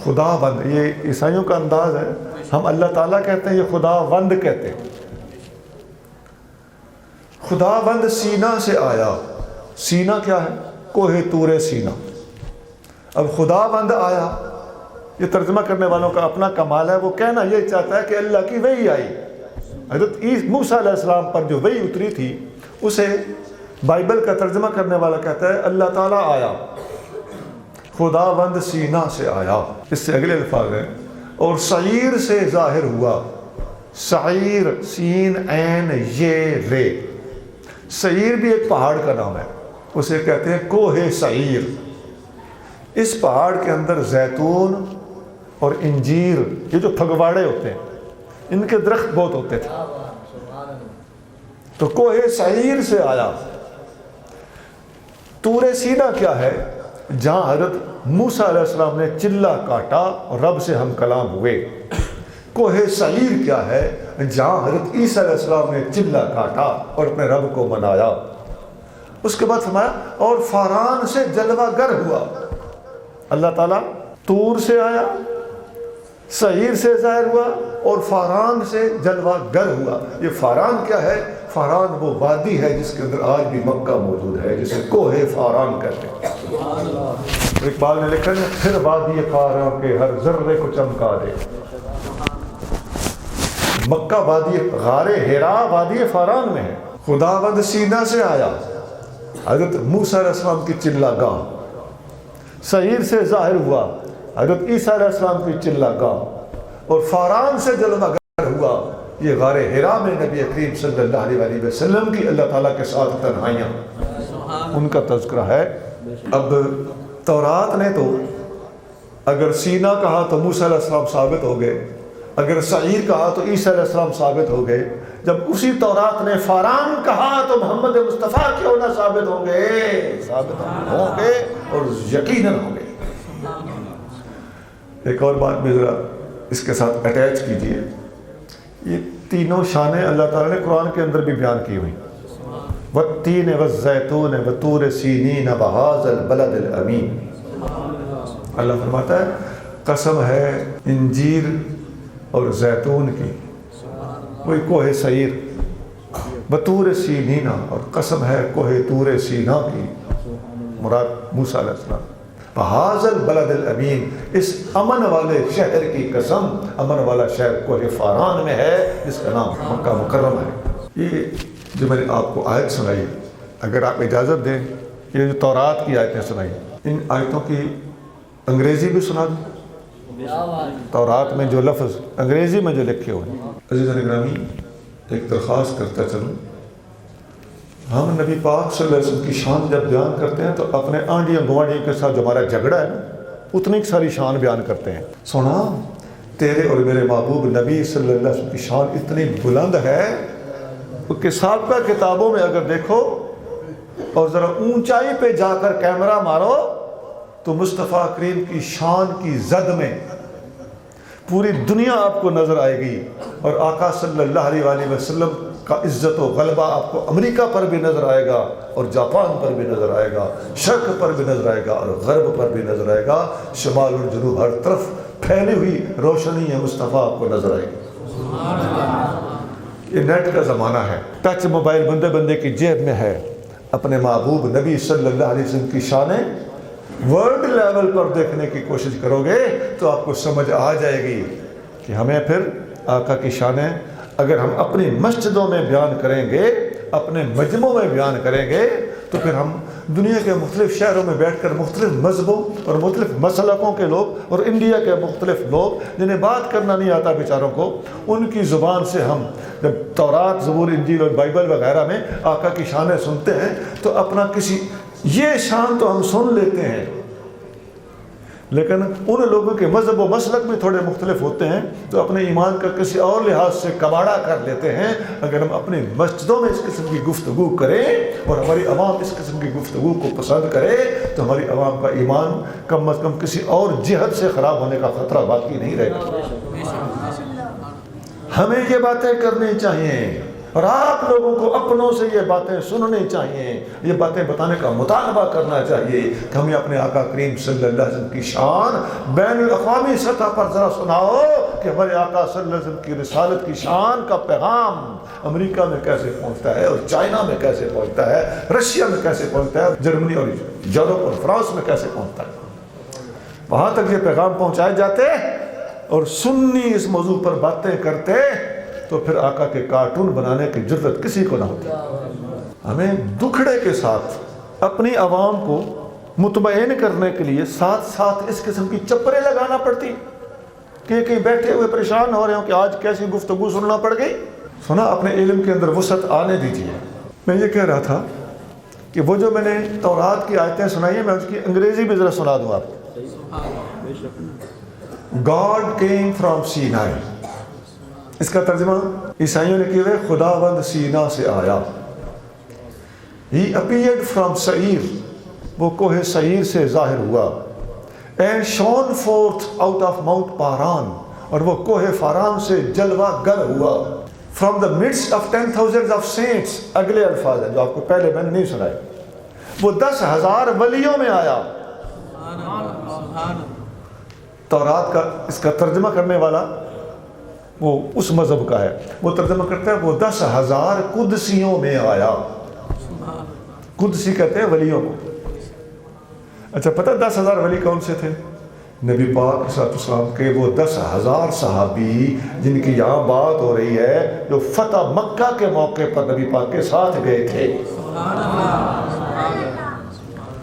خداوند، یہ عیسائیوں کا انداز ہے، ہم اللہ تعالیٰ کہتے ہیں، یہ خداوند کہتے ہیں۔ خداوند سینا سے آیا، سینا کیا ہے؟ کوہ طور سینا۔ اب خداوند آیا، یہ ترجمہ کرنے والوں کا اپنا کمال ہے، وہ کہنا یہ چاہتا ہے کہ اللہ کی وحی آئی۔ حضرت موسیٰ علیہ السلام پر جو وحی اتری تھی، اسے بائبل کا ترجمہ کرنے والا کہتا ہے اللہ تعالیٰ آیا، خداوند سینا سے آیا۔ اس سے اگلے الفاظ ہیں اور سعیر سے ظاہر ہوا۔ سعیر، سین عین یہ رے، سعیر بھی ایک پہاڑ کا نام ہے، اسے کہتے ہیں کوہ سعیر۔ اس پہاڑ کے اندر زیتون اور انجیر، یہ جو پھگواڑے ہوتے ہیں، ان کے درخت بہت ہوتے تھے۔ تو کوہ سعیر سے آیا۔ طور سینا کیا ہے؟ جہاں حضرت موسیٰ علیہ السلام نے چلہ کاٹا اور رب سے ہم کلام ہوئے۔ کوہ سعیر کیا ہے؟ جہاں حضرت عیسیٰ علیہ السلام نے چلہ کاٹا اور اپنے رب کو منایا۔ اس کے بعد فرمایا اور فاران سے جلوہ گر ہوا۔ اللہ تعالیٰ طور سے آیا، سعیر سے ظاہر ہوا، اور فاران سے جلوہ گر ہوا۔ یہ فاران کیا ہے؟ فاران وہ وادی ہے جس کے اندر آج بھی مکہ موجود ہے، جسے کوہ فاران کہتے ہیں۔ اقبال نے لکھا ہے پھر وادی فاران کے ہر ذرے کو چمکا دے۔ مکہ وادی غار ہرا وادی فاران میں ہے۔ خداوند سینا سے آیا، حضرت موسیٰ علیہ السلام کی چلہ گاہ۔ سعیر سے ظاہر ہوا، حضرت عیسیٰ علیہ السلام کی چلہ گاہ، اور فاران سے جلوہ گر ہوا۔ یہ غار ہرا میں نبی کریم صلی اللہ علیہ وسلم کی اللہ تعالیٰ کے ساتھ تنہائیاں، ان کا تذکرہ ہے۔ اب تورات نے تو اگر سینا کہا تو موسیٰ علیہ السلام ثابت ہو گئے، اگر سعیر کہا تو عیسیٰ علیہ السلام ثابت ہو گئے، جب اسی تورات نے فاران کہا تو محمد مصطفیٰ کیوں نہ ثابت ہوں گے؟ ثابت ہوں گے اور یقیناً ہوں گے۔ ایک اور بات بھی ذرا اس کے ساتھ اٹیچ کیجئے، یہ تینوں شانیں اللہ تعالیٰ نے قرآن کے اندر بھی بیان کی ہوئی، والتین والزیتون وطور سینین وہذا البلد الامین۔ اللہ فرماتا ہے قسم ہے انجیر اور زیتون کی، وہی کوہ سعیر، بطور سینینا، اور قسم ہے کوہ طور سینا کی، مراد موسیٰ علیہ السلام، وہذا البلد الامین، اس امن والے شہر کی قسم، امن والا شہر کوہ فاران میں ہے جس کا نام مکہ مکرمہ ہے۔ یہ جو میں نے آپ کو آیت سنائی، اگر آپ اجازت دیں، یہ جو تورات کی آیتیں سنائی، ان آیتوں کی انگریزی بھی سنا دوں۔ تورات میں جو لفظ انگریزی میں جو لکھے ہوئے ہیں، عزیزان گرامی ایک درخواست کرتا چلوں، ہم نبی پاک صلی اللہ علیہ وسلم کی شان جب بیان کرتے ہیں تو اپنے آنڈیوں گوانڈیوں کے ساتھ جو ہمارا جھگڑا ہے نا، اتنی ساری شان بیان کرتے ہیں۔ سونا تیرے اور میرے محبوب نبی صلی اللہ علیہ وسلم کی شان اتنی بلند ہے کہ سابقہ کتابوں میں اگر دیکھو اور ذرا اونچائی پہ جا کر کیمرہ مارو تو مصطفیٰ کریم کی شان کی زد میں پوری دنیا آپ کو نظر آئے گی، اور آقا صلی اللہ علیہ وآلہ وسلم کا عزت و غلبہ آپ کو امریکہ پر بھی نظر آئے گا، اور جاپان پر بھی نظر آئے گا، شرق پر بھی نظر آئے گا، اور غرب پر بھی نظر آئے گا، شمال اور جنوب ہر طرف پھیلی ہوئی روشنی ہے مصطفیٰ آپ کو نظر آئے گی۔ یہ نیٹ کا زمانہ ہے، ٹچ موبائل بندے بندے کی جیب میں ہے، اپنے محبوب نبی صلی اللہ علیہ وسلم کی شانیں ورلڈ لیول پر دیکھنے کی کوشش کرو گے تو آپ کو سمجھ آ جائے گی کہ ہمیں پھر آقا کی شانیں اگر ہم اپنی مسجدوں میں بیان کریں گے، اپنے مجمعوں میں بیان کریں گے، تو پھر ہم دنیا کے مختلف شہروں میں بیٹھ کر مختلف مذہبوں اور مختلف مسلکوں کے لوگ اور انڈیا کے مختلف لوگ جنہیں بات کرنا نہیں آتا بیچاروں کو، ان کی زبان سے ہم جب تورات، زبور، انجیل اور بائبل وغیرہ میں آقا کی شانیں سنتے ہیں تو اپنا کسی یہ شان تو ہم سن لیتے ہیں، لیکن ان لوگوں کے مذہب و مسلک بھی تھوڑے مختلف ہوتے ہیں تو اپنے ایمان کا کسی اور لحاظ سے کباڑا کر لیتے ہیں۔ اگر ہم اپنی مسجدوں میں اس قسم کی گفتگو کریں اور ہماری عوام اس قسم کی گفتگو کو پسند کرے تو ہماری عوام کا ایمان کم از کم کسی اور جہت سے خراب ہونے کا خطرہ باقی نہیں رہے گا۔ ہمیں یہ باتیں کرنی چاہیے اور آپ لوگوں کو اپنوں سے یہ باتیں سننی چاہیے، یہ باتیں بتانے کا مطالبہ کرنا چاہیے کہ ہمیں اپنے آقا کریم صلی اللہ علیہ وسلم کی شان بین الاقوامی سطح پر ذرا سناؤ کہ ہمارے آقا صلی اللہ علیہ وسلم کی رسالت کی شان کا پیغام امریکہ میں کیسے پہنچتا ہے، اور چائنا میں کیسے پہنچتا ہے، رشیا میں کیسے پہنچتا ہے، جرمنی اور یورپ اور فرانس میں کیسے پہنچتا ہے۔ وہاں تک یہ پیغام پہنچائے جاتے اور سنی اس موضوع پر باتیں کرتے تو پھر آقا کے کارٹون بنانے کی جرت کسی کو نہ ہوتی۔ ہمیں دکھڑے کے ساتھ اپنی عوام کو مطمئن کرنے کے لیے ساتھ ساتھ اس قسم کی چپریں لگانا پڑتی کہ کہیں بیٹھے ہوئے پریشان ہو رہے ہوں کہ آج کیسی گفتگو سننا پڑ گئی۔ سنا، اپنے علم کے اندر وسعت آنے دیجیے۔ میں یہ کہہ رہا تھا کہ وہ جو میں نے تورات کی آیتیں سنائی ہیں میں اس کی انگریزی بھی ذرا سنا دوں آپ کو۔ God came from Sinai، اس کا ترجمہ عیسائیوں نے کیا ہے خداوند سینا سے آیا۔ He appeared from Seir، وہ کوہ سعیر سے ظاہر ہوا۔ And shone forth out of Mount Paran، اور وہ کوہ فاران سے جلوہ گر ہوا۔ From the midst of 10,000 of saints، اگلے الفاظ ہیں جو آپ کو پہلے میں نے نہیں سنائے، وہ 10,000 ولیوں میں آیا۔ تورات کا اس کا ترجمہ کرنے والا وہ اس مذہب کا ہے، وہ ترجمہ کرتا ہے وہ 10,000 قدسیوں میں آیا۔ قدسی کہتے ہیں ولیوں کو۔ اچھا پتہ 10,000 ولی کون سے تھے؟ نبی پاک صلی اللہ علیہ وسلم کے وہ 10,000 صحابی جن کی یہاں بات ہو رہی ہے، جو فتح مکہ کے موقع پر نبی پاک کے ساتھ گئے تھے۔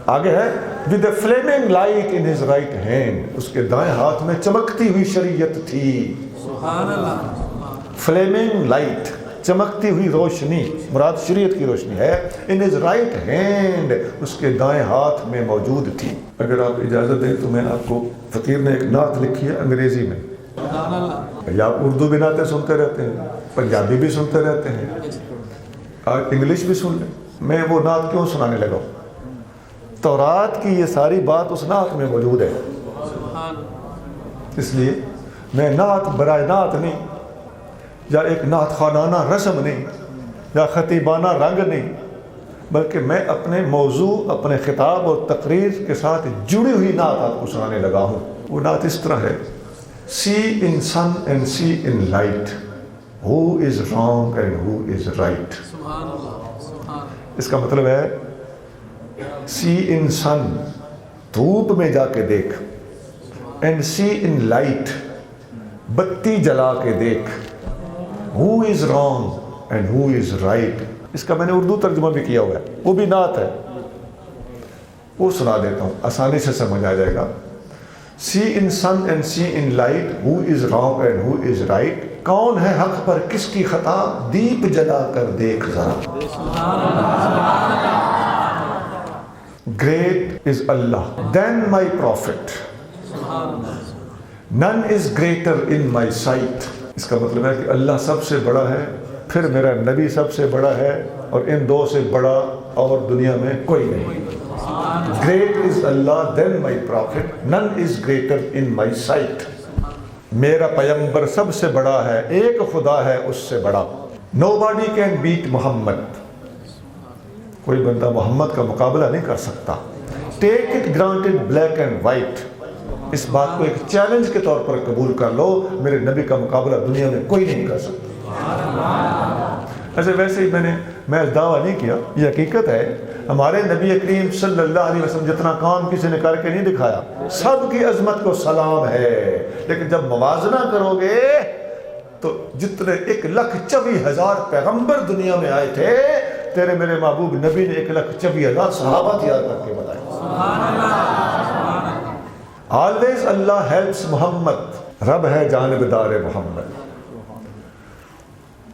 آگے ہے with a flaming light in his right hand، اس کے دائیں ہاتھ میں چمکتی ہوئی شریعت تھی۔ فلیمنگ لائٹ، چمکتی ہوئی روشنی، مراد شریعت کی روشنی ہے۔ in his right hand، اس کے دائیں ہاتھ میں موجود تھی۔ اگر آپ اجازت دیں تو میں آپ کو، فقیر نے ایک نعت لکھی ہے انگریزی میں، یا آپ اردو بھی نعتیں سنتے رہتے ہیں، پنجابی بھی سنتے رہتے ہیں، اور انگلش بھی سن لیں۔ میں وہ نعت کیوں سنانے لگا ہوں؟ تورات کی یہ ساری بات اس نعت میں موجود ہے۔ اس لیے میں نعت برائے نعت نہیں، یا ایک نعت خوانانہ رسم نہیں، یا خطیبانہ رنگ نہیں، بلکہ میں اپنے موضوع، اپنے خطاب اور تقریر کے ساتھ جڑی ہوئی نعت آپ کو سنانے لگا ہوں۔ وہ نعت اس طرح ہے: See in sun and see in light, who is wrong and who is right. اس کا مطلب ہے see in sun، دھوپ میں جا کے دیکھ، and see in light، بتی جلا کے دیکھ، who is wrong and who is right۔ اس کا میں نے اردو ترجمہ بھی کیا ہوا ہے، وہ بھی نعت ہے، وہ سنا دیتا ہوں، آسانی سے سمجھ آ جائے گا۔ See in sun and see in light, who is wrong and who is right۔ کون ہے حق پر کس کی خطا، دیپ جلا کر دیکھ ذرا۔ Great is Allah, then my prophet, none is greater in my sight۔ اس کا مطلب ہے کہ اللہ سب سے بڑا ہے، پھر میرا نبی سب سے بڑا ہے، اور ان دو سے بڑا اور دنیا میں کوئی نہیں۔ Great is Allah, then my prophet, none is greater in my sight۔ میرا پیغمبر سب سے بڑا ہے، ایک خدا ہے اس سے بڑا۔ Nobody can beat Muhammad، کوئی بندہ محمد کا مقابلہ نہیں کر سکتا۔ Take it granted black and white، اس بات کو ایک چیلنج کے طور پر قبول کر لو، میرے نبی کا مقابلہ دنیا میں کوئی نہیں کر سکتا۔ ایسے ویسے ہی میں دعویٰ نہیں کیا، یہ حقیقت ہے۔ ہمارے نبی کریم صلی اللہ علیہ وسلم جتنا کام کسی نے کر کے نہیں دکھایا، سب کی عظمت کو سلام ہے، لیکن جب موازنہ کرو گے تو جتنے 1,24,000 پیغمبر دنیا میں آئے تھے، تیرے میرے محبوب نبی نے 1,24,000 صحابہ تیار کر کے بتائے۔ Always Allah helps Muhammad، رب ہے جانبدار محمد۔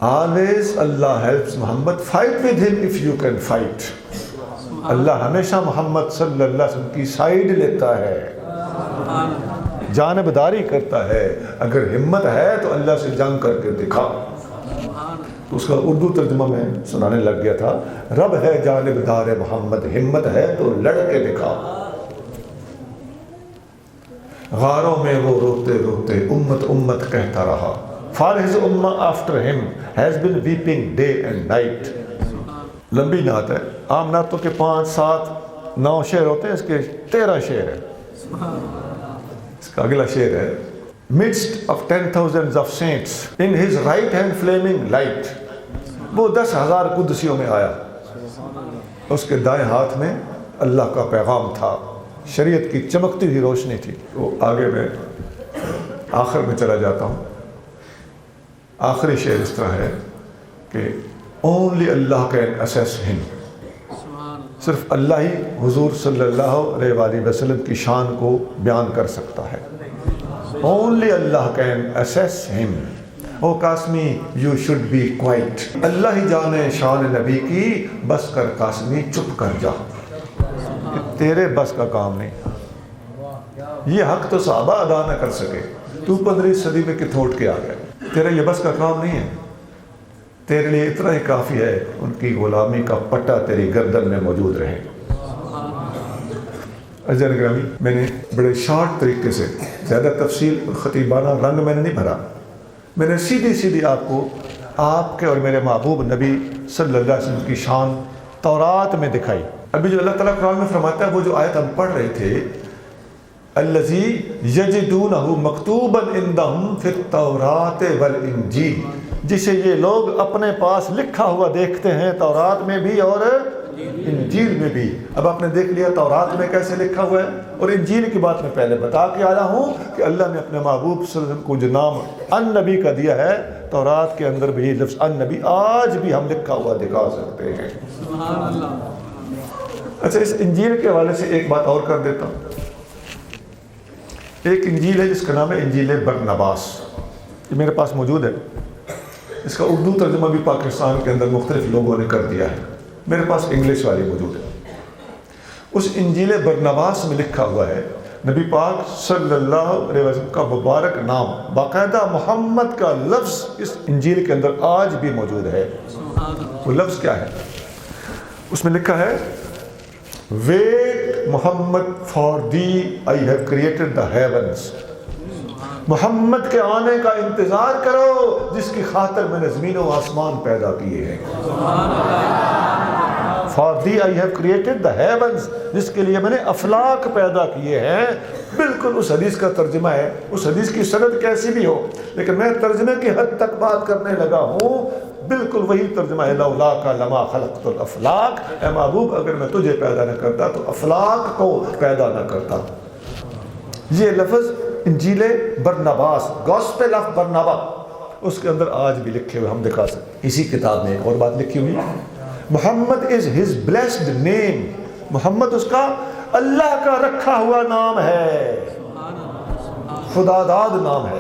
Always Allah helps Muhammad، fight with him if you can fight۔ اللہ ہمیشہ محمد صلی اللہ علیہ وسلم کی سائیڈ لیتا ہے، جانبداری کرتا ہے، اگر ہمت ہے تو اللہ سے جنگ کر کے دکھا۔ اس کا اردو ترجمہ میں سنانے لگ گیا تھا، رب ہے جانبدار محمد، ہمت ہے تو لڑ کے دکھا۔ غاروں میں وہ روتے روتے امت امت کہتا رہا، for his ummah after him has been weeping day and night۔ لمبی نعت ہے، عام نعتوں کے 5، 7، 9 شعر ہوتے ہیں، اس کے 13 شعر ہے۔ اس کا اگلا شعر ہے، midst of 10,000 of saints in his right hand flaming light۔ وہ 10,000 قدسیوں میں آیا، اس کے دائیں ہاتھ میں اللہ کا پیغام تھا، شریعت کی چمکتی ہوئی روشنی تھی۔ وہ آگے میں آخر میں چلا جاتا ہوں۔ آخری شعر اس طرح ہے کہ only Allah can assess him، صرف اللہ ہی حضور صلی اللہ علیہ وآلہ وسلم کی شان کو بیان کر سکتا ہے۔ only Allah can assess him۔ O Qasmi you should be quiet، اللہ ہی جانے شان نبی کی، بس کر قاسمی چپ کر جا، تیرے بس کا کام نہیں۔ یہ حق تو صحابہ ادا نہ کر سکے، تو 15ویں صدی میں کتھوٹ کے آ گئے، تیرا یہ بس کا کام نہیں ہے، تیرے لیے اتنا ہی کافی ہے ان کی غلامی کا پٹا تیری گردن میں موجود رہے۔ عزیزان گرامی، میں نے بڑے شارٹ طریقے سے، زیادہ تفصیل اور خطیبانہ رنگ میں نے نہیں بھرا، میں نے سیدھی آپ کو آپ کے اور میرے محبوب نبی صلی اللہ علیہ وسلم کی شان تورات میں دکھائی۔ ابھی جو اللہ تعالیٰ قرآن میں فرماتا ہے، وہ جو آیت ہم پڑھ رہے تھے، الذی یجدونہ مکتوبا عندہم فی التوراۃ والانجیل، جسے یہ لوگ اپنے پاس لکھا ہوا دیکھتے ہیں، تورات میں بھی اور انجیل میں بھی۔ اب آپ نے دیکھ لیا تورات میں کیسے لکھا ہوا ہے، اور انجیل کی بات میں پہلے بتا کے آیا ہوں کہ اللہ نے اپنے محبوب صلی اللہ علیہ وسلم کو جو نام النبی کا دیا ہے، تورات کے اندر بھی لفظ النبی آج بھی ہم لکھا ہوا دکھا سکتے ہیں۔ اچھا، اس انجیل کے حوالے سے ایک بات اور کر دیتا ہوں۔ ایک انجیل ہے جس کا نام ہے انجیل برنباس، یہ میرے پاس موجود ہے، اس کا اردو ترجمہ بھی پاکستان کے اندر مختلف لوگوں نے کر دیا ہے، میرے پاس انگلش والی موجود ہے۔ اس انجیل برنباس میں لکھا ہوا ہے، نبی پاک صلی اللہ علیہ وسلم کا مبارک نام، باقاعدہ محمد کا لفظ اس انجیل کے اندر آج بھی موجود ہے۔ وہ لفظ کیا ہے؟ اس میں لکھا ہے، Wait Muhammad, for thee I have created the heavens۔ محمد کے آنے کا انتظار کرو جس کی خاطر میں نے زمین و آسمان پیدا کیے ہیں. For thee I have created the heavens, جس کے لیے میں نے افلاک پیدا کیے ہیں. بالکل اس حدیث کا ترجمہ ہے. اس حدیث کی سند کیسی بھی ہو لیکن میں ترجمے کی حد تک بات کرنے لگا ہوں. بالکل وہی ترجمہ ہے. لولاک لما خلقت الافلاک. اے محبوب اگر میں تجھے پیدا نہ کرتا تو افلاک کو پیدا نہ کرتا. یہ لفظ انجیل برناباس، گاسپل آف برنابا، اس کے اندر آج بھی لکھے ہوئے ہم دکھا سکتے. اسی کتاب میں ایک اور بات لکھی ہوئی، محمد از ہز بلیسڈ نیم. محمد اس کا اللہ کا رکھا ہوا نام ہے، خدا داد نام ہے،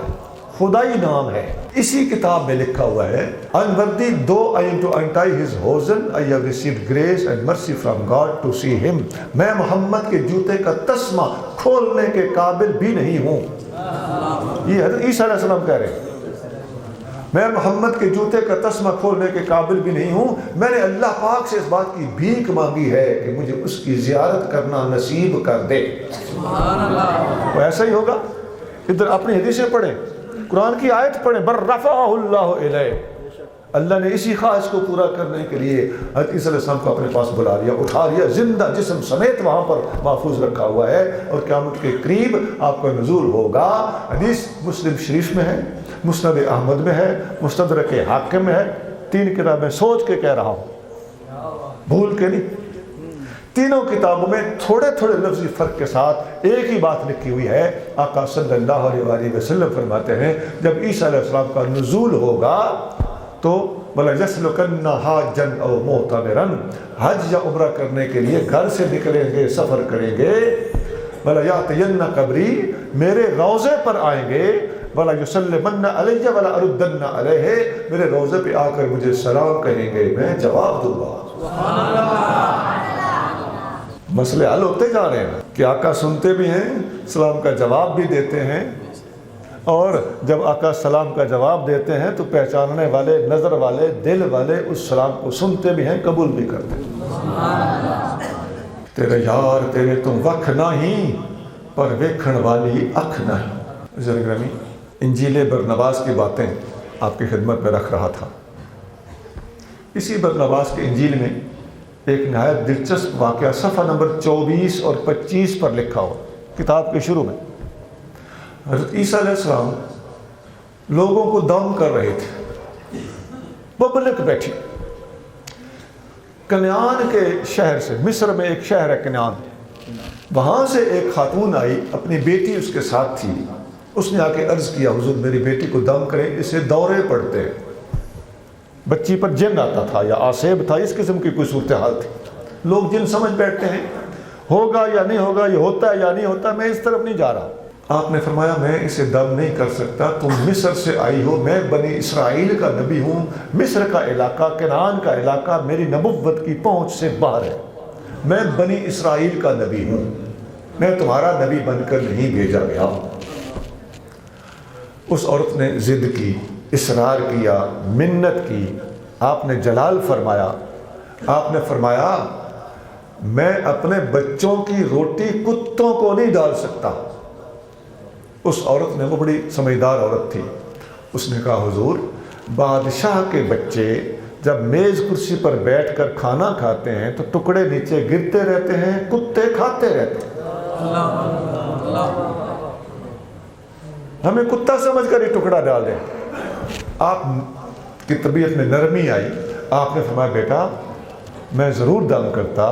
خدائی نام ہے. اسی کتاب میں لکھا ہوا ہے unworthy though I am to untie his hosen I have received grace and mercy from God to see him. میں محمد کے جوتے کا تسمہ کھولنے کے قابل بھی نہیں ہوں. یہ حضرت عیسیٰ علیہ السلام کہہ رہے ہیں میں محمد کے جوتے کا تسمہ کھولنے کے قابل بھی نہیں ہوں. میں نے اللہ پاک سے اس بات کی بھیک مانگی ہے کہ مجھے اس کی زیارت کرنا نصیب کر دے. وہ ایسا ہی ہوگا. ادھر اپنی حدیثیں پڑھیں، قرآن کی آیت پڑھیں، بر رفعہ اللہ الیہ. اللہ نے اسی خواہش کو پورا کرنے کے لیے حضرت عیسیٰ علیہ السلام کو اپنے پاس بلا لیا، اٹھا لیا، زندہ جسم سمیت وہاں پر محفوظ رکھا ہوا ہے. اور قیامت کے قریب آپ کا نزول ہوگا. حدیث مسلم شریف میں ہے، مسند احمد میں ہے، مستدرک حاکم میں ہے. 3 کتابیں سوچ کے کہہ رہا ہوں، بھول کے نہیں. تینوں کتابوں میں تھوڑے تھوڑے لفظی فرق کے ساتھ ایک ہی بات لکھی ہوئی ہے. آقا صلی اللہ علیہ وآلہ وسلم فرماتے ہیں جب عیسیٰ علیہ السلام کا نزول ہوگا تو بلا یسلکن حاجا او معتمرا، حج یا عمرہ کرنے کے لیے گھر سے نکلیں گے، سفر کریں گے. بلا یاتین قبری، میرے روضے پر آئیں گے. بلا یسلمن علیہ ولا اردن علیہ، میرے روضے پہ آ کر مجھے سلام کہیں گے، میں جواب دوں گا. سبحان اللہ. مسئلے حل ہوتے جا رہے ہیں کہ آقا سنتے بھی ہیں، سلام کا جواب بھی دیتے ہیں. اور جب آقا سلام کا جواب دیتے ہیں تو پہچاننے والے، نظر والے، دل والے اس سلام کو سنتے بھی ہیں، قبول بھی کرتے ہیں. تیرے یار تیرے تم وکھ نہیں پر ویکھن والی اکھ نہیں. ذرا انجیل برنباس کی باتیں آپ کی خدمت میں رکھ رہا تھا. اسی برنباس کی انجیل میں ایک نہایت دلچسپ واقعہ صفحہ نمبر 24 اور 25 پر لکھا ہو کتاب کے شروع میں. حضرت عیسیٰ علیہ السلام لوگوں کو دم کر رہے تھے، پبلک بیٹھی. کنعان کے شہر سے، مصر میں ایک شہر ہے کنعان، وہاں سے ایک خاتون آئی، اپنی بیٹی اس کے ساتھ تھی. اس نے آ کے عرض کیا حضور میری بیٹی کو دم کریں، اسے دورے پڑتے ہیں. بچی پر جن آتا تھا یا آسیب تھا، اس قسم کی کوئی صورتحال تھی. لوگ جن سمجھ بیٹھتے ہیں ہوگا یا نہیں ہوگا، یہ ہوتا ہے یا نہیں ہوتا، میں اس طرف نہیں جا رہا. آپ نے فرمایا میں اسے دم نہیں کر سکتا، تم مصر سے آئی ہو، میں بنی اسرائیل کا نبی ہوں. مصر کا علاقہ، کنعان کا علاقہ میری نبوت کی پہنچ سے باہر ہے. میں بنی اسرائیل کا نبی ہوں، میں تمہارا نبی بن کر نہیں بھیجا گیا. اس عورت نے ضد کی، اصرار کیا، منت کی. آپ نے جلال فرمایا. آپ نے فرمایا میں اپنے بچوں کی روٹی کتوں کو نہیں ڈال سکتا. اس عورت نے، وہ بڑی سمجھدار عورت تھی، اس نے کہا حضور بادشاہ کے بچے جب میز کرسی پر بیٹھ کر کھانا کھاتے ہیں تو ٹکڑے نیچے گرتے رہتے ہیں، کتے کھاتے رہتے ہیں. ہمیں کتا سمجھ کر یہ ٹکڑا ڈال دیں. آپ کی طبیعت میں نرمی آئی. آپ نے فرمایا بیٹا میں ضرور دم کرتا،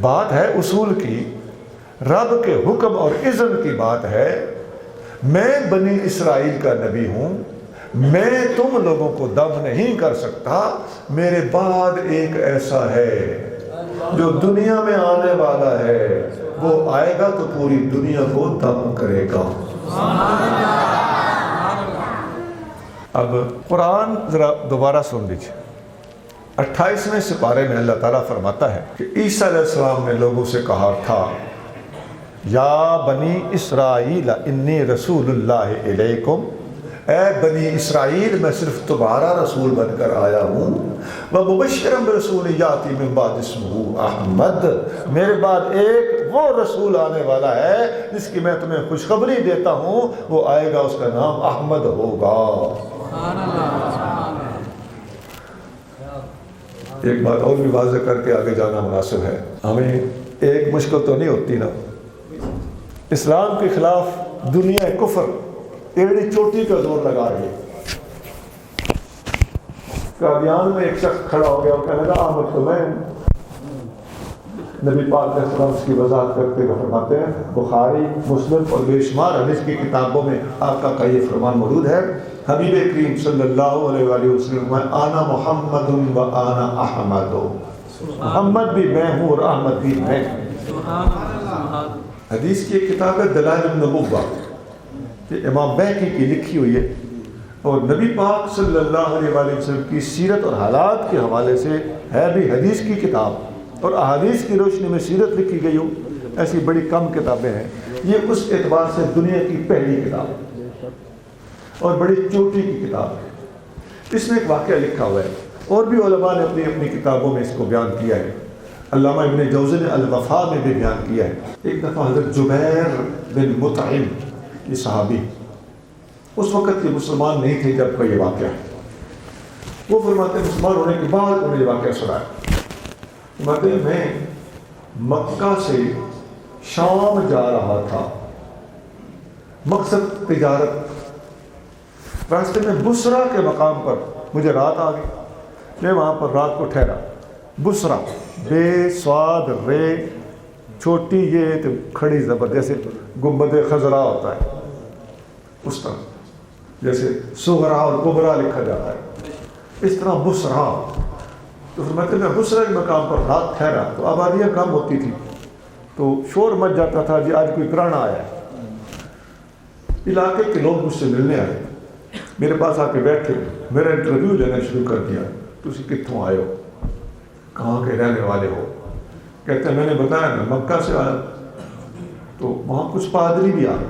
بات ہے اصول کی، رب کے حکم اور اذن کی بات ہے. میں بنی اسرائیل کا نبی ہوں، میں تم لوگوں کو دم نہیں کر سکتا. میرے بعد ایک ایسا ہے جو دنیا میں آنے والا ہے، وہ آئے گا تو پوری دنیا کو دم کرے گا. اب قرآن ذرا دوبارہ سن لیجیے. 28ویں سپارے میں اللہ تعالیٰ فرماتا ہے کہ عیسیٰ علیہ السلام نے لوگوں سے کہا تھا یا بنی اسرائیل انی رسول اللہ علیکم اے بنی اسرائیل میں صرف تمہارا رسول بن کر آیا ہوں، وَمُبَشِّرًا بِرَسُولٍ يَأْتِي مِن بَعْدِ اسْمُهُ احمد، میرے بعد ایک وہ رسول آنے والا ہے جس کی میں تمہیں خوشخبری دیتا ہوں، وہ آئے گا، اس کا نام احمد ہوگا۔ ایک بات اور بھی واضح کر کے آگے جانا مناسب ہے، ہمیں ایک مشکل تو نہیں ہوتی نا، اسلام کے خلاف دنیا کفر ایڑی چوٹی کا زور لگا رہی ہے۔ قادیان میں ایک شخص کھڑا ہو گیا اور کہنے لگا احمد تو میں ہوں۔ نبی پاک علیہ السلام اس کی وضاحت کرتے ہوئے فرماتے ہیں، بخاری، مسلم اور بے شمار حدیث کی کتابوں میں آقا کا یہ فرمان موجود ہے، حبیب کریم صلی اللہ علیہ وآلہ وسلم آنا محمد و آنا احمد، محمد بھی میں ہوں اور احمد بھی میں ہوں۔ حدیث کی ایک کتاب ہے دلائل النبوہ، یہ امام بہقی کی لکھی ہوئی ہے، اور نبی پاک صلی اللہ علیہ وآلہ وسلم کی سیرت اور حالات کے حوالے سے ہے بھی حدیث کی کتاب، اور احادیث کی روشنی میں سیرت لکھی گئی ہو، ایسی بڑی کم کتابیں ہیں۔ یہ اس اعتبار سے دنیا کی پہلی کتاب ہے اور بڑی چوٹی کی کتاب ہے۔ اس میں ایک واقعہ لکھا ہوا ہے، اور بھی علماء نے اپنی اپنی کتابوں میں اس کو بیان کیا ہے۔ علامہ ابن جوزی نے الوفا میں بھی بیان کیا ہے۔ ایک دفعہ حضرت جبیر بن مطعم، یہ صحابی، اس وقت یہ مسلمان نہیں تھے جب کا یہ واقعہ ہے، وہ فرماتے ہیں مسلمان ہونے کے بعد انہوں نے یہ واقعہ سنا ہے۔ فرماتے ہیں میں مکہ سے شام جا رہا تھا، مقصد تجارت، راستے میں بصرہ کے مقام پر مجھے رات آ گئی، میں وہاں پر رات کو ٹھہرا۔ بصرہ بے سواد رے چھوٹی، یہ کھڑی زبر جیسے گنبد خضرا ہوتا ہے اس طرح، جیسے صغرا اور کبرا لکھا جاتا ہے، اس طرح بصرہ۔ تو فرماتے ہیں میں بصرہ کے مقام پر رات ٹھہرا تو آبادیاں کم ہوتی تھی تو شور مچ جاتا تھا، جی آج کوئی پرانا آیا ہے۔ علاقے کے لوگ مجھ سے ملنے آئے، میرے پاس آ کے بیٹھے، میرا انٹرویو لینا شروع کر دیا، تسی کتوں آئے ہو، کہاں کے رہنے والے ہو؟ کہتے ہیں میں نے بتایا میں مکہ سے آیا۔ تو وہاں کچھ پادری بھی آئے،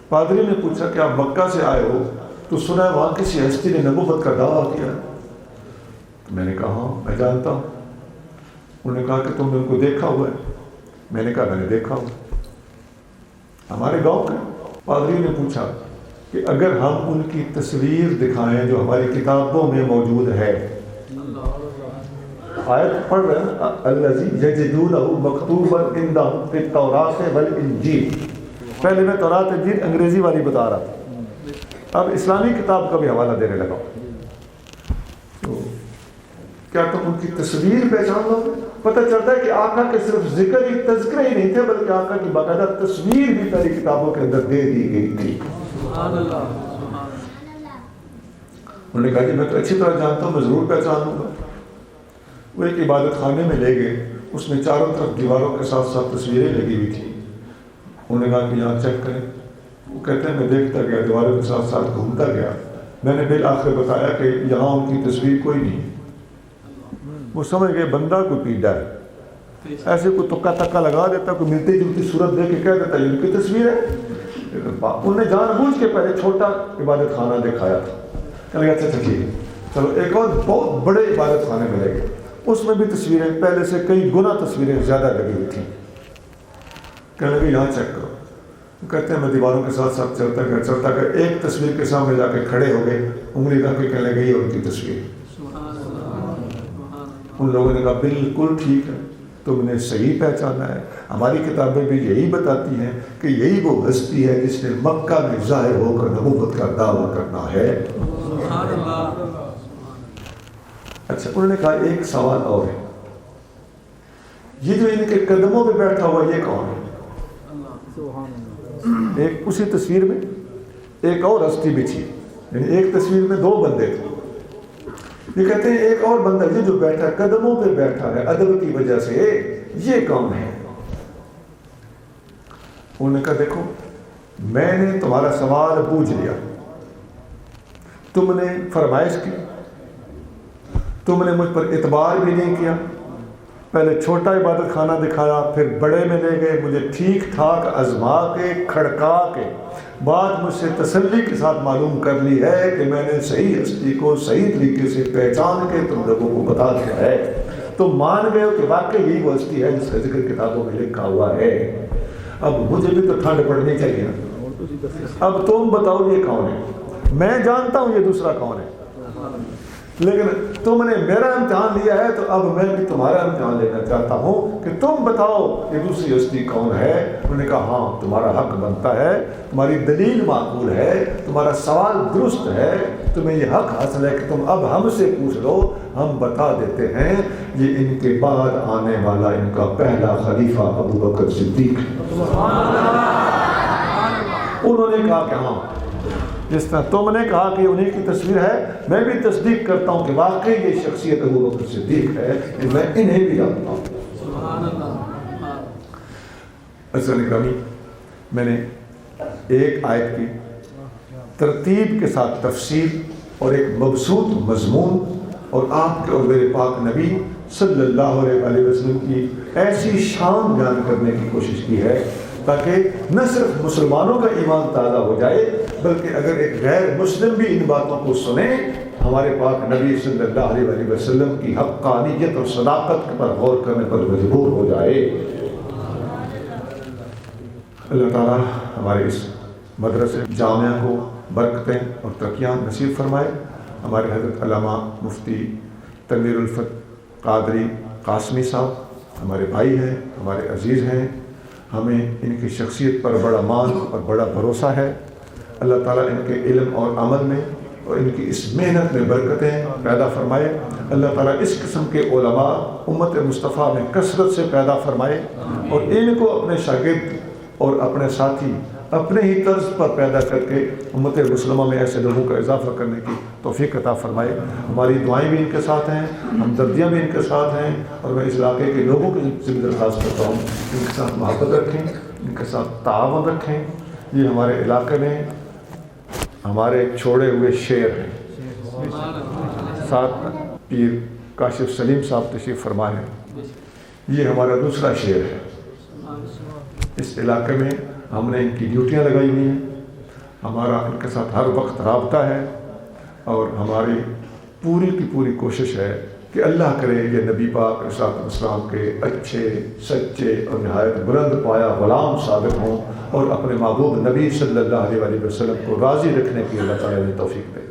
پادری نے پوچھا کہ آپ مکہ سے آئے ہو تو سنا ہے وہاں کسی ہستی نے نبوت کا دعویٰ کیا ہے؟ تو میں نے کہا ہاں میں جانتا ہوں۔ انہوں نے کہا کہ تم نے ان کو دیکھا ہوا ہے؟ میں نے کہا میں نے دیکھا ہوا، ہمارے گاؤں کے۔ پادری نے پوچھا کہ اگر ہم ان کی تصویر دکھائیں جو ہماری کتابوں میں موجود ہے، آیت پڑھ رہے ہیں الذی یجدونہ مکتوبا عندہم فی التوراۃ والانجیل، پہلے میں تورات انجیل انگریزی والی بتا رہا تھا، اب اسلامی کتاب کا بھی حوالہ دینے لگا۔ تو کیا تم ان کی تصویر پہچان لو گے؟ پتہ چلتا ہے کہ آقا کے صرف ذکر ہی تذکرے ہی نہیں تھے بلکہ آقا کی باقاعدہ تصویر بھی پہلی کتابوں کے اندر دے دی گئی تھی۔ انہوں نے کہا کہ میں تو اچھی طرح جانتا ہوں، میں ضرور پہچان لوں گا۔ وہ ایک عبادت خانے میں لے گئے، اس میں چاروں طرف دیواروں کے ساتھ ساتھ تصویریں لگی ہوئی تھیں۔ انہوں نے کہا کہ یہاں چیک کریں۔ وہ کہتے ہیں میں دیکھتا گیا، دیواروں کے ساتھ ساتھ گھومتا گیا، میں نے بالآخر بتایا کہ یہاں ان کی تصویر کوئی نہیں۔ وہ سمجھ گئے بندہ کوئی پیڑا ہے، ایسے کوئی تکا تکا لگا دیتا، کوئی ملتی جلتی صورت دے کے کہہ دیتا یہ ان کی تصویر ہے۔ انہوں نے جان بوجھ کے پہلے چھوٹا عبادت خانہ دکھایا تھا، کہنے لگا اچھا ٹھیک ہے چلو ایک اور بہت بڑے عبادت خانے میں لے گئے، اس میں بھی تصویریں پہلے سے کئی گنا تصویریں زیادہ لگی ہوئی تھیں۔ کہنے لگے یہاں چیک کرو۔ وہ کہتے ہیں میں دیواروں کے ساتھ ساتھ چلتا گیا، ایک تصویر کے سامنے جا کے کھڑے ہو گئے، انگلی رکھ کے کہنے لگے یہ ان کی تصویر۔ ان لوگوں نے کہا بالکل ٹھیک ہے، تم نے صحیح پہچانا ہے، ہماری کتابیں بھی یہی بتاتی ہیں کہ یہی وہ ہستی ہے جس نے مکہ میں ظاہر ہو کر نبوت کا دعویٰ کرنا ہے۔ اچھا انہوں نے کہا ایک سوال اور ہے، یہ جو ان کے قدموں پہ بیٹھا ہوا یہ کون ہے؟ ایک اسی تصویر میں ایک اور ہستی بھی تھی، یعنی ایک تصویر میں دو بندے تھے۔ یہ کہتے ہیں ایک اور بندہ یہ جو بیٹھا قدموں پہ بیٹھا ہے ادب کی وجہ سے، یہ کون ہے؟ انہوں نے کہا دیکھو میں نے تمہارا سوال پوچھ لیا، تم نے فرمائش کی، تم نے مجھ پر اعتبار بھی نہیں کیا، پہلے چھوٹا عبادت خانہ دکھایا، پھر بڑے میں لے گئے، مجھے ٹھیک ٹھاک آزما کے کھڑکا کے بات مجھ سے تسلی کے ساتھ معلوم کر لی ہے کہ میں نے صحیح ہستی کو صحیح طریقے سے پہچان کے تم لوگوں کو بتا دیا ہے، تو مان گئے ہو کہ واقعی یہی وہ ہستی ہے جس کا ذکر کتابوں میں لکھا ہوا ہے۔ اب مجھے بھی تو ٹھنڈ پڑنی چاہیے نا، اب تم بتاؤ یہ کون ہے؟ میں جانتا ہوں یہ دوسرا کون ہے، لیکن تم نے میرا امتحان لیا ہے تو اب میں بھی تمہارا امتحان لینا چاہتا ہوں کہ تم بتاؤ یہ دوسری ہستی کون ہے۔ انہوں نے کہا ہاں تمہارا حق بنتا ہے، تمہاری دلیل معقول ہے، تمہارا سوال درست ہے، تمہیں یہ حق حاصل ہے کہ تم اب ہم سے پوچھ لو، ہم بتا دیتے ہیں۔ یہ ان کے بعد آنے والا ان کا پہلا خلیفہ ابو بکر صدیق ہے۔ انہوں نے کہا کہ ہاں جس طرح تم نے کہا کہ انہیں کی تصویر ہے، میں بھی تصدیق کرتا ہوں کہ واقعی یہ شخصیت ابو بکر صدیق ہے، کہ میں انہیں بھی جانتا ہوں۔ عزیزان گرامی، میں نے ایک آیت کی ترتیب کے ساتھ تفسیر اور ایک مبسوط مضمون اور آپ کے اور میرے پاک نبی صلی اللہ علیہ وسلم کی ایسی شان بیان کرنے کی کوشش کی ہے تاکہ نہ صرف مسلمانوں کا ایمان تازہ ہو جائے بلکہ اگر ایک غیر مسلم بھی ان باتوں کو سنے، ہمارے پاک نبی صلی اللہ علیہ وسلم کی حقانیت اور صداقت پر غور کرنے پر مجبور ہو جائے۔ اللہ تعالیٰ ہمارے اس مدرسے جامعہ کو برکتیں اور ترقیاں نصیب فرمائے۔ ہمارے حضرت علامہ مفتی تنویر الفت قادری قاسمی صاحب ہمارے بھائی ہیں، ہمارے عزیز ہیں، ہمیں ان کی شخصیت پر بڑا مان اور بڑا بھروسہ ہے۔ اللہ تعالیٰ ان کے علم اور عمل میں اور ان کی اس محنت میں برکتیں پیدا فرمائے۔ اللہ تعالیٰ اس قسم کے علماء امت مصطفیٰ میں کثرت سے پیدا فرمائے اور ان کو اپنے شاگرد اور اپنے ساتھی اپنے ہی طرز پر پیدا کر کے امت مسلمہ میں ایسے لوگوں کا اضافہ کرنے کی توفیق عطا فرمائے۔ ہماری دعائیں بھی ان کے ساتھ ہیں، ہمدردیاں بھی ان کے ساتھ ہیں، اور میں اس علاقے کے لوگوں کی ذمہ درخواست کرتا ہوں ان کے ساتھ محبت رکھیں، ان کے ساتھ تعاون رکھیں۔ یہ ہمارے علاقے میں ہمارے ایک چھوڑے ہوئے شیر ہیں، ساتھ پیر کاشف سلیم صاحب تشریف فرما ہے، یہ ہمارا دوسرا شیر ہے۔ اس علاقے میں ہم نے ان کی ڈیوٹیاں لگائی ہوئی ہیں، ہمارا ان کے ساتھ ہر وقت رابطہ ہے، اور ہماری پوری کی پوری کوشش ہے کہ اللہ کرے یہ نبی پاک علیہ الصلوۃ والسلام کے اچھے سچے اور نہایت بلند پایا غلام ثابت ہوں، اور اپنے محبوب نبی صلی اللہ علیہ وسلم کو راضی رکھنے کی اللہ تعالیٰ نے توفیق دے۔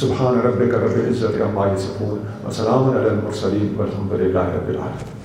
سبحان ربک رب العزت عما یصفون وسلام علی المرسلین والحمد للہ رب العالمین۔